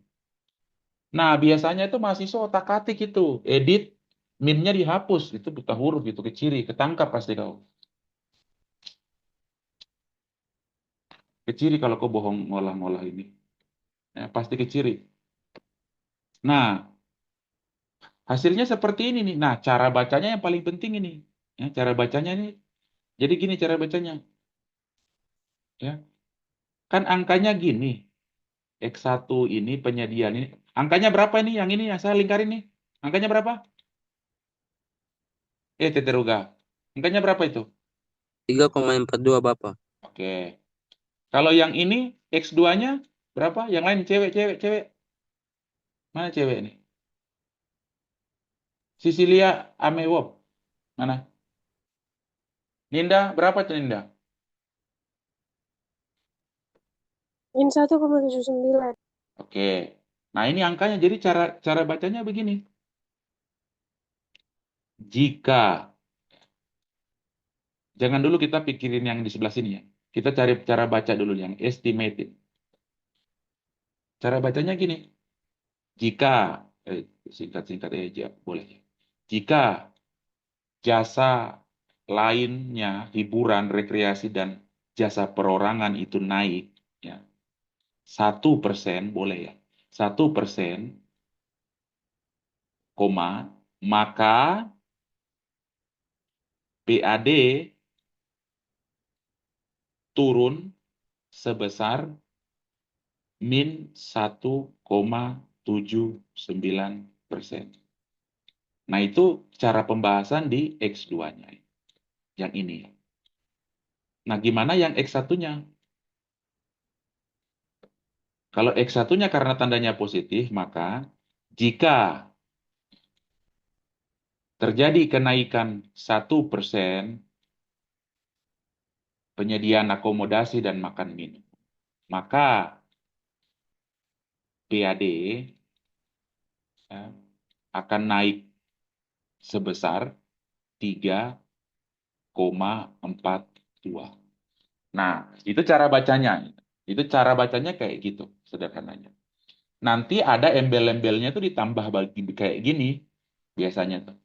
Nah, biasanya itu mahasiswa otak-atik itu, edit, min-nya dihapus, itu buta huruf, itu ke kiri, ketangkap pasti kau. Ke kiri kalau kau bohong ngolah-ngolah ini. Ya, pasti ke kiri. Nah, hasilnya seperti ini nih. Nah, cara bacanya yang paling penting ini. Ya, cara bacanya ini, jadi gini cara bacanya. Ya, kan angkanya gini. X1 ini penyediaan ini. Angkanya berapa ini? Yang ini yang saya lingkarin nih. Angkanya berapa? Teteruga. Angkanya berapa itu? 3,42 Bapak. Oke. Kalau yang ini X2-nya berapa? Yang lain cewek, cewek, cewek. Mana cewek ini? Cecilia Amewop. Mana? Ninda, berapa tuh Ninda? Min 1,79. Oke. Nah, ini angkanya. Jadi cara bacanya begini. Jika, jangan dulu kita pikirin yang di sebelah sini ya. Kita cari cara baca dulu yang estimated. Cara bacanya gini. Jika, singkat-singkat aja boleh. Jika jasa lainnya, hiburan, rekreasi, dan jasa perorangan itu naik, ya, 1% boleh ya, 1%, maka PAD turun sebesar min 1,79%. Nah, itu cara pembahasan di X2-nya. Yang ini. Nah, gimana yang X1-nya? Kalau X1-nya karena tandanya positif, maka jika terjadi kenaikan 1% penyediaan akomodasi dan makan minum, maka PAD akan naik sebesar 3,42. Nah, itu cara bacanya. Itu cara bacanya kayak gitu, sederhananya. Nanti ada embel-embelnya tuh ditambah bagi kayak gini biasanya tuh.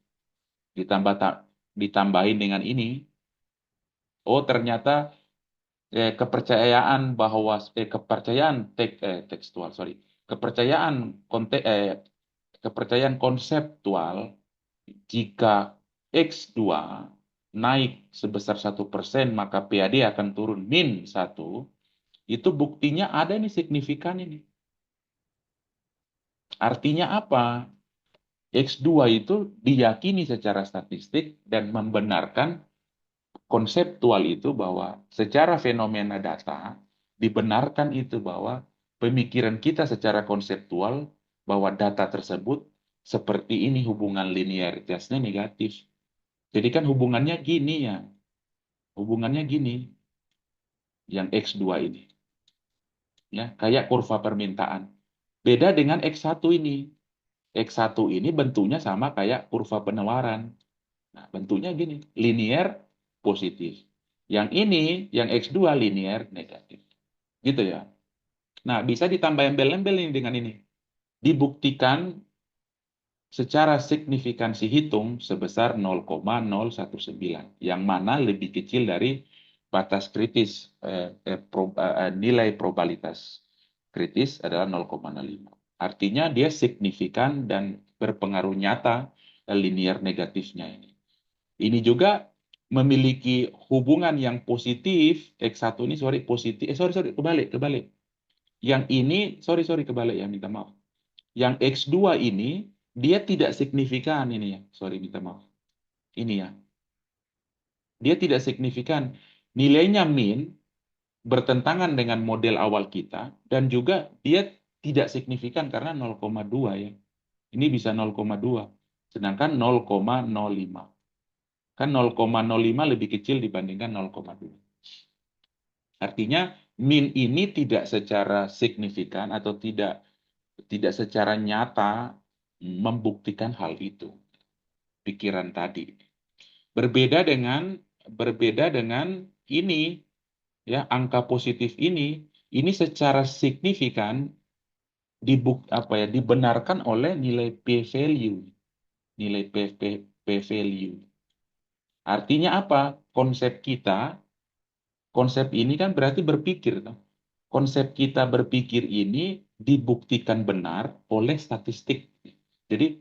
Ditambahin dengan ini. Oh, ternyata kepercayaan bahwa tekstual, sorry. Kepercayaan konseptual jika X2 naik sebesar 1%, maka PAD akan turun min 1. Itu buktinya ada nih signifikan ini. Artinya apa? X2 itu diyakini secara statistik dan membenarkan konseptual itu bahwa secara fenomena data dibenarkan itu bahwa pemikiran kita secara konseptual bahwa data tersebut seperti ini hubungan linearitasnya negatif. Jadi kan hubungannya gini ya. Hubungannya gini yang X2 ini. Ya, kayak kurva permintaan. Beda dengan X1 ini. X1 ini bentuknya sama kayak kurva penawaran. Nah, bentuknya gini, linear positif. Yang ini, yang X2 linear negatif. Gitu ya. Nah, bisa ditambah embel-embel ini dengan ini. Dibuktikan secara signifikansi hitung sebesar 0,019, yang mana lebih kecil dari batas kritis, nilai probabilitas kritis adalah 0,05. Artinya dia signifikan dan berpengaruh nyata linear negatifnya ini. Ini juga memiliki hubungan yang positif, X1 ini positif, kebalik. Yang ini, kebalik ya, minta maaf. Yang X2 ini, dia tidak signifikan ini ya, minta maaf. Ini ya. Dia tidak signifikan. Nilainya min, bertentangan dengan model awal kita, dan juga dia tidak signifikan karena 0,2 ya. Ini bisa 0,2, sedangkan 0,05. Kan 0,05 lebih kecil dibandingkan 0,2. Artinya min ini tidak secara signifikan atau tidak secara nyata membuktikan hal itu. Pikiran tadi. Berbeda dengan ini ya, angka positif ini secara signifikan dibenarkan oleh nilai p value. Nilai p value. Artinya apa? Konsep ini kan berarti berpikir. Konsep kita berpikir ini dibuktikan benar oleh statistik. Jadi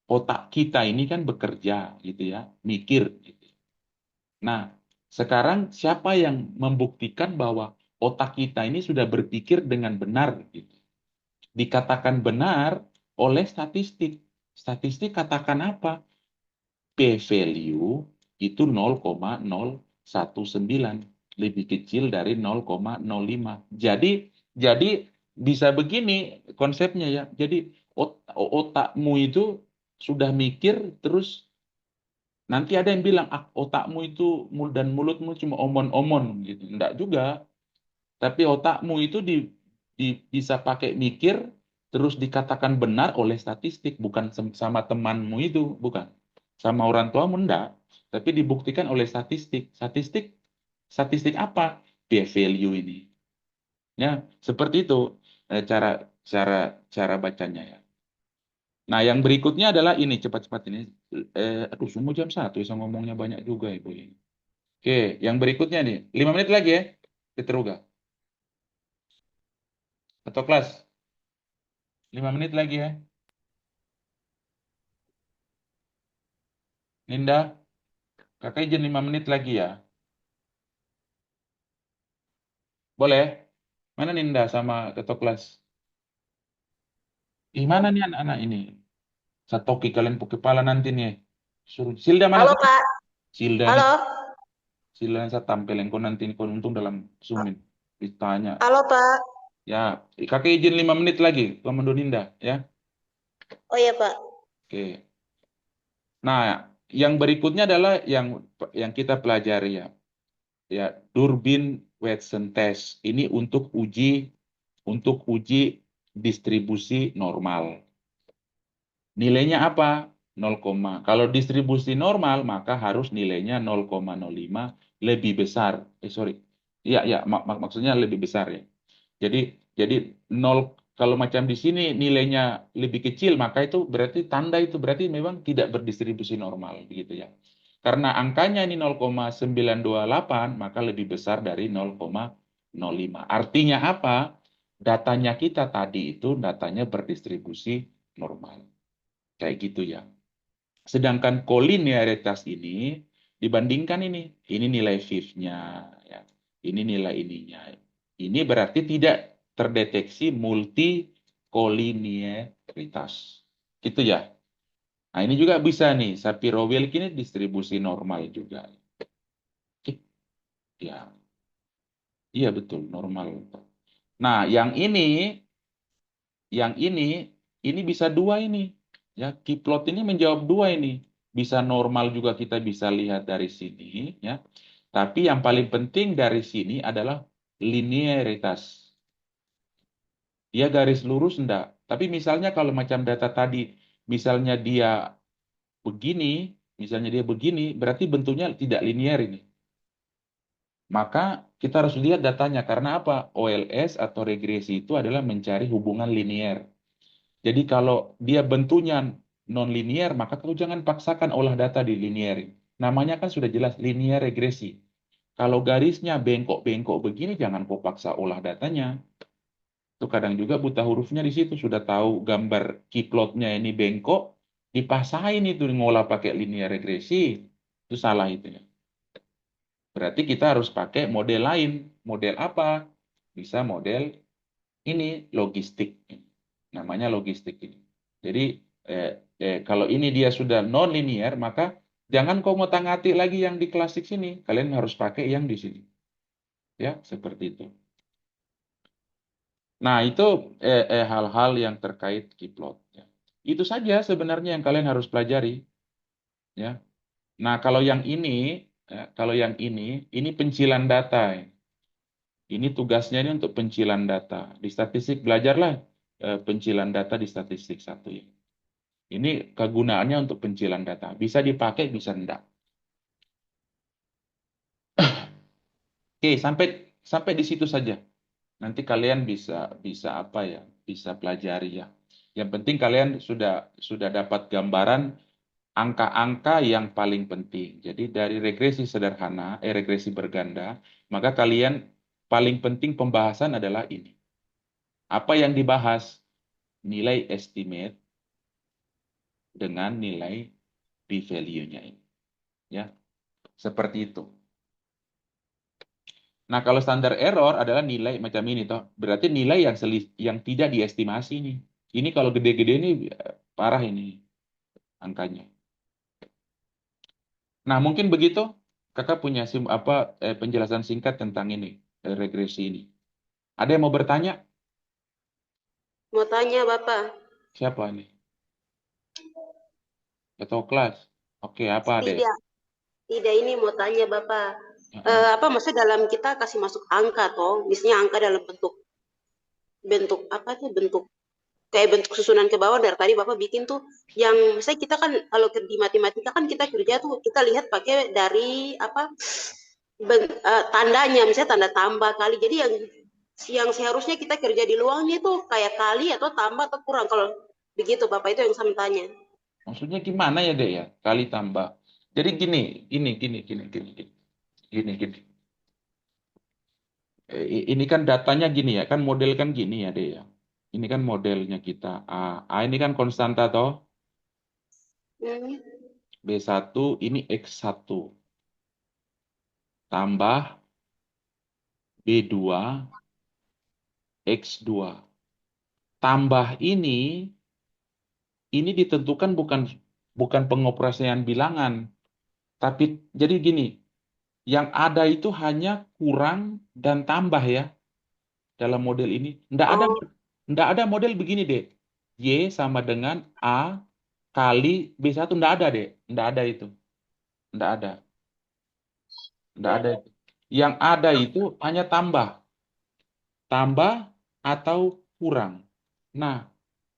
otak kita ini kan bekerja gitu ya, mikir. Gitu. Nah, sekarang siapa yang membuktikan bahwa otak kita ini sudah berpikir dengan benar? Gitu. Dikatakan benar oleh statistik. Statistik katakan apa? P-value itu 0,019, lebih kecil dari 0,05. Jadi bisa begini konsepnya ya. Jadi otakmu itu sudah mikir, terus nanti ada yang bilang otakmu itu dan mulutmu cuma omon-omon gitu. Enggak juga. Tapi otakmu itu bisa pakai mikir, terus dikatakan benar oleh statistik, bukan sama temanmu itu, bukan. Sama orang tuamu enggak, tapi dibuktikan oleh statistik. Statistik apa? P value ini. Ya, seperti itu cara cara bacanya ya. Nah, yang berikutnya adalah ini, cepat-cepat ini. Aduh, semua jam 1 ya, ngomongnya banyak juga Ibu ini. Oke, yang berikutnya nih. 5 menit lagi ya, Peteruga. Atau kelas? 5 menit lagi ya. Ninda, kakak izin 5 menit lagi ya. Boleh? Mana Ninda sama ketua kelas? Mana nih anak-anak ini? Satoki kalian pakai kepala nanti nih. Suruh Silda mana? Halo, Pak. Silda nih. Halo. Silda saya tampilin kau nanti kau untung dalam Zoom ini. Ditanya. Halo, Pak. Ya, kakak izin 5 menit lagi. Komandan Ninda ya. Oh iya, Pak. Oke. Nah, yang berikutnya adalah yang kita pelajari ya. Ya, Durbin-Watson test. Ini untuk uji distribusi normal. Nilainya apa? 0, kalau distribusi normal maka harus nilainya 0,05 lebih besar. Sorry. Iya, maksudnya lebih besar ya. Jadi 0 Kalau macam di sini nilainya lebih kecil, maka itu berarti tanda itu berarti memang tidak berdistribusi normal, begitu ya. Karena angkanya ini 0,928, maka lebih besar dari 0,05. Artinya apa? Datanya kita tadi itu datanya berdistribusi normal. Kayak gitu ya. Sedangkan kolinearitas ini dibandingkan ini nilai fifth-nya, ya. Ini nilai ininya. Ini berarti tidak terdeteksi multi kolinearitas. Gitu ya. Nah, ini juga bisa nih, Shapiro-Wilk ini distribusi normal juga. Ya, iya betul, normal. Nah, yang ini bisa dua ini. Ya, Kiplot ini menjawab dua ini. Bisa normal juga kita bisa lihat dari sini, ya. Tapi yang paling penting dari sini adalah linearitas. Dia garis lurus enggak? Tapi misalnya kalau macam data tadi, misalnya dia begini, berarti bentuknya tidak linear ini. Maka kita harus lihat datanya. Karena apa? OLS atau regresi itu adalah mencari hubungan linear. Jadi kalau dia bentuknya non-linear, maka kau jangan paksakan olah data di linear. Namanya kan sudah jelas linear regresi. Kalau garisnya bengkok-bengkok begini, jangan kau paksa olah datanya. Itu kadang juga buta hurufnya di situ. Sudah tahu gambar kiplotnya ini bengkok, dipasain itu ngolah pakai linear regresi. Itu salah itu ya. Berarti kita harus pakai model lain. Model apa? Bisa model ini logistik. Namanya logistik ini. Jadi kalau ini dia sudah non linear, maka jangan kau ngotak-ngatik lagi yang di klasik sini. Kalian harus pakai yang di sini. Ya, seperti itu. Nah, itu hal-hal yang terkait kiplot. Ya. Itu saja sebenarnya yang kalian harus pelajari. Ya. Nah, ini pencilan data. Ya. Ini tugasnya ini untuk pencilan data. Di statistik belajarlah pencilan data di statistik satu ya. Ini kegunaannya untuk pencilan data. Bisa dipakai, bisa enggak. Oke, sampai di situ saja. Nanti kalian bisa apa ya? Bisa pelajari ya. Yang penting kalian sudah dapat gambaran angka-angka yang paling penting. Jadi dari regresi sederhana, regresi berganda, maka kalian paling penting pembahasan adalah ini. Apa yang dibahas? Nilai estimate dengan nilai p-value-nya ini. Ya, seperti itu. Nah, kalau standar error adalah nilai macam ini toh. Berarti nilai yang tidak diestimasi ini. Ini kalau gede-gede ini parah ini angkanya. Nah, mungkin begitu. Kakak punya penjelasan singkat tentang ini, regresi ini. Ada yang mau bertanya? Mau tanya Bapak. Siapa ini? Ketua kelas. Oke, apa ada? Tidak ini mau tanya Bapak. Apa maksudnya dalam kita kasih masuk angka toh? Misalnya angka dalam bentuk apa tuh bentuk kayak bentuk susunan ke bawah dari tadi Bapak bikin tuh yang misalnya kita kan kalau di matematika kan kita kerja tuh kita lihat pakai dari apa tandanya misalnya tanda tambah kali. Jadi yang seharusnya kita kerja di luangnya itu kayak kali atau tambah atau kurang kalau begitu Bapak itu yang saya tanya. Maksudnya gimana ya, Dek ya? Kali tambah. Jadi gini. Ini kan datanya gini ya, kan model kan gini ya, Dek ya. Ini kan modelnya kita. A ini kan konstanta toh. B1 ini X1. Tambah B2 X2. Tambah ini ditentukan bukan pengoperasian bilangan. Tapi jadi gini, yang ada itu hanya kurang dan tambah ya dalam model ini. Nggak ada model begini deh. Y sama dengan A kali B1 nggak ada deh. Nggak ada itu. Nggak ada. Nggak ada itu. Yang ada itu hanya tambah. Tambah atau kurang. Nah,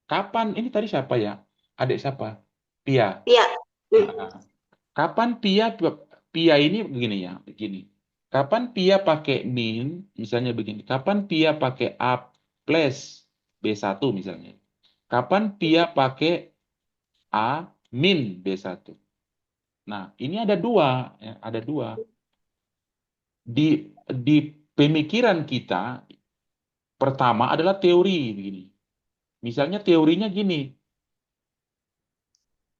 kapan ini tadi siapa ya? Adik siapa? Pia. Iya. Nah, kapan Pia ini begini ya, begini. Kapan Pia pakai min, misalnya begini. Kapan Pia pakai A plus? B1 misalnya. Kapan Pia pakai A min B1? Nah, ini ada dua, ya, ada dua. Di pemikiran kita, pertama adalah teori begini. Misalnya teorinya gini,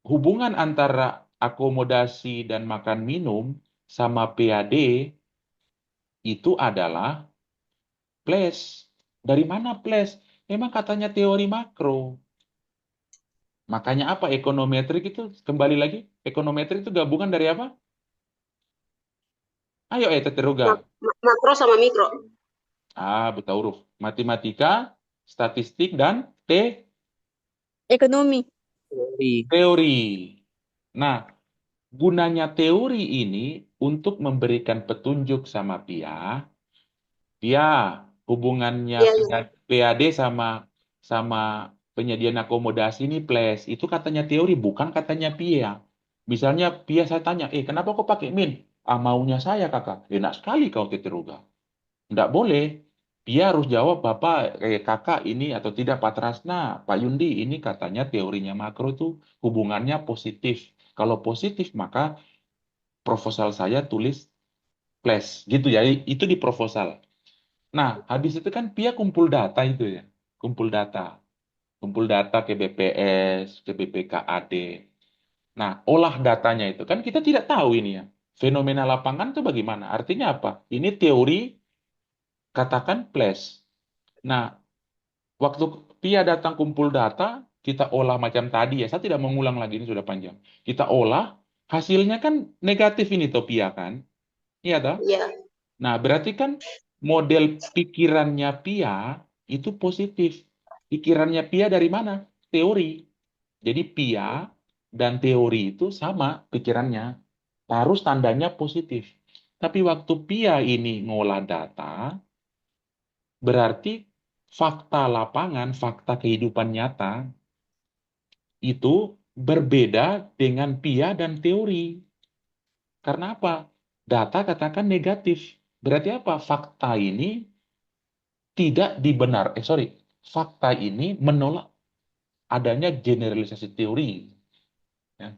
hubungan antara akomodasi dan makan minum sama PAD itu adalah plus. Dari mana plus? Memang katanya teori makro. Makanya apa ekonometrik itu? Kembali lagi, ekonometrik itu gabungan dari apa? Ayo, Teteruga. Makro sama mikro. Buta huruf. Matematika, statistik, dan Ekonomi. Teori. teori. Nah, gunanya teori ini untuk memberikan petunjuk sama Pia, hubungannya Iya, iya. PAD sama sama penyediaan akomodasi ini plus. Itu katanya teori, bukan katanya Pia. Misalnya Pia saya tanya, kenapa kok pakai min? Maunya saya kakak. Enak sekali kau Teteruga. Enggak boleh. Dia harus jawab Bapak, Kakak ini atau tidak Pak Trasna, Pak Yundi, ini katanya teorinya makro tuh hubungannya positif. Kalau positif maka proposal saya tulis plus gitu ya. Itu di proposal. Nah, habis itu kan Pia kumpul data itu ya. Kumpul data. Kumpul data ke BPS, ke BPKAD. Nah, olah datanya itu kan kita tidak tahu ini ya. Fenomena lapangan itu bagaimana? Artinya apa? Ini teori katakan plus. Nah, waktu Pia datang kumpul data, kita olah macam tadi ya. Saya tidak mengulang lagi, ini sudah panjang. Kita olah, hasilnya kan negatif ini toh Pia kan? Iya toh? Iya. Nah, berarti kan model pikirannya Pia itu positif. Pikirannya Pia dari mana? Teori. Jadi Pia dan teori itu sama pikirannya. Harus tandanya positif. Tapi waktu Pia ini ngolah data, berarti fakta lapangan, fakta kehidupan nyata itu berbeda dengan Pia dan teori. Karena apa? Data katakan negatif. Berarti apa? Fakta ini tidak dibenar. Fakta ini menolak adanya generalisasi teori. Ya.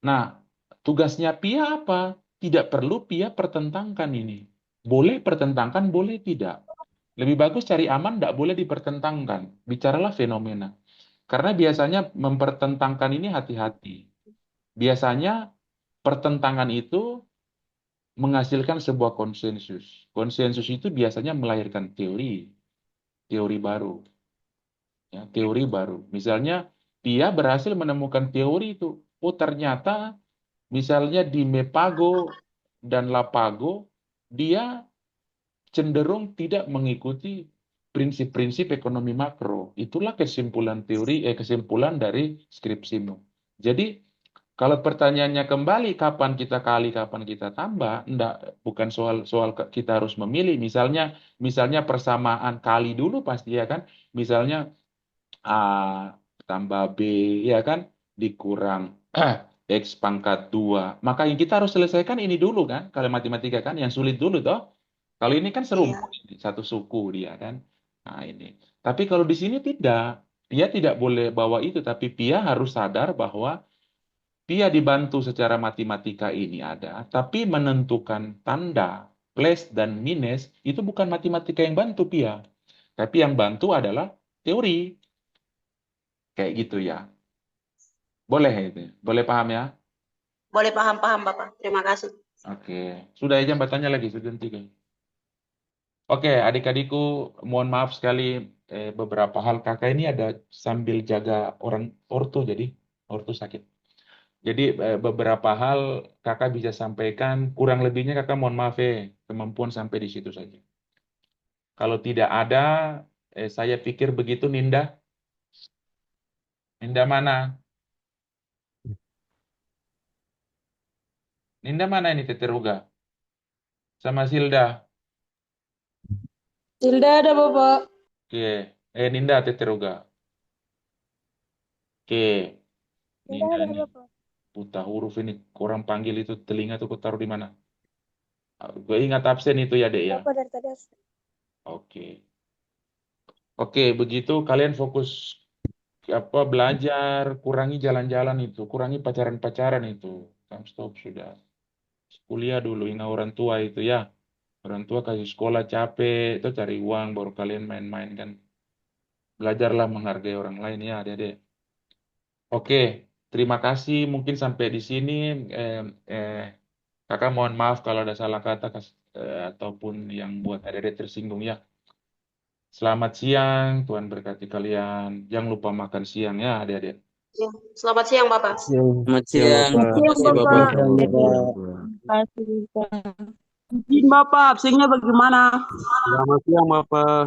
Nah, tugasnya Pia apa? Tidak perlu Pia pertentangkan ini. Boleh pertentangkan, boleh tidak. Lebih bagus cari aman, tidak boleh dipertentangkan. Bicaralah fenomena. Karena biasanya mempertentangkan ini hati-hati. Biasanya pertentangan itu menghasilkan sebuah konsensus. Konsensus itu biasanya melahirkan teori, teori baru. Ya, teori baru. Misalnya, dia berhasil menemukan teori itu. Oh, ternyata misalnya di Mepago dan Lapago, dia cenderung tidak mengikuti prinsip-prinsip ekonomi makro. Itulah kesimpulan kesimpulan dari skripsimu. Jadi kalau pertanyaannya kembali kapan kita kali, kapan kita tambah, enggak, bukan soal kita harus memilih. Misalnya persamaan kali dulu pasti ya kan. Misalnya A tambah B ya kan dikurang X pangkat 2. Maka yang kita harus selesaikan ini dulu kan. Kalau matematika kan yang sulit dulu toh. Kalau ini kan Iya. serumpun satu suku dia kan. Nah, ini. Tapi kalau di sini tidak. Dia tidak boleh bawa itu, tapi Pia harus sadar bahwa Pia dibantu secara matematika ini ada, tapi menentukan tanda plus dan minus itu bukan matematika yang bantu Pia. Tapi yang bantu adalah teori. Kayak gitu ya. Boleh itu. Boleh paham ya? Boleh paham-paham, Bapak. Terima kasih. Oke. Sudah ya, jangan bertanya lagi, sudah hentikan. Oke, adik-adikku, mohon maaf sekali beberapa hal kakak ini ada sambil jaga orang ortu, jadi ortu sakit. Jadi beberapa hal kakak bisa sampaikan, kurang lebihnya kakak mohon maaf kemampuan sampai di situ saja. Kalau tidak ada, saya pikir begitu Ninda. Ninda mana? Ninda mana ini Teteruga? Sama Silda. Tilda ada Bapak. Oke. Ninda Teteruga. Oke. Tilda Ninda ada nih. Bapak. Buta huruf ini. Orang panggil itu telinga tuh kau taruh di mana? Gue ingat absen itu ya, Dek ya. Bapak dari tadi. Oke. Oke, begitu kalian fokus belajar, kurangi jalan-jalan itu, kurangi pacaran-pacaran itu. Stop sudah. Kuliah dulu, ingat orang tua itu ya. Orang tua kasih sekolah capek, itu cari uang, baru kalian main-main kan. Belajarlah menghargai orang lain ya, adik-adik. Oke, terima kasih. Mungkin sampai di sini. Eh, eh, Kakak mohon maaf kalau ada salah kata ataupun yang buat adik-adik tersinggung ya. Selamat siang, Tuhan berkati kalian. Jangan lupa makan siang ya, adik-adik. Ya. Selamat siang, Bapak. Selamat siang. Terima Siang, kasih Bapak. Bapak. Terima kasih, Bapak. Izin Bapak, absennya bagaimana? Selamat siang Bapak.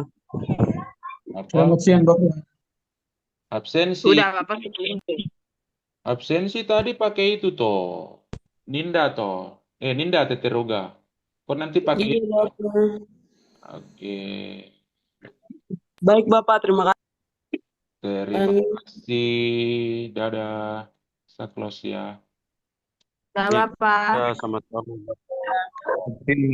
Apa? siang, Bapak. Absensi. Udah, Bapak. Absensi tadi pakai itu toh. Ninda toh. Ninda Teteroga. Kok nanti pakai Iya, itu? Bapak. Oke. Baik Bapak, terima kasih. Terima kasih. Dadah. Saya close ya. Udah, Bapak. Ya, selamat malam.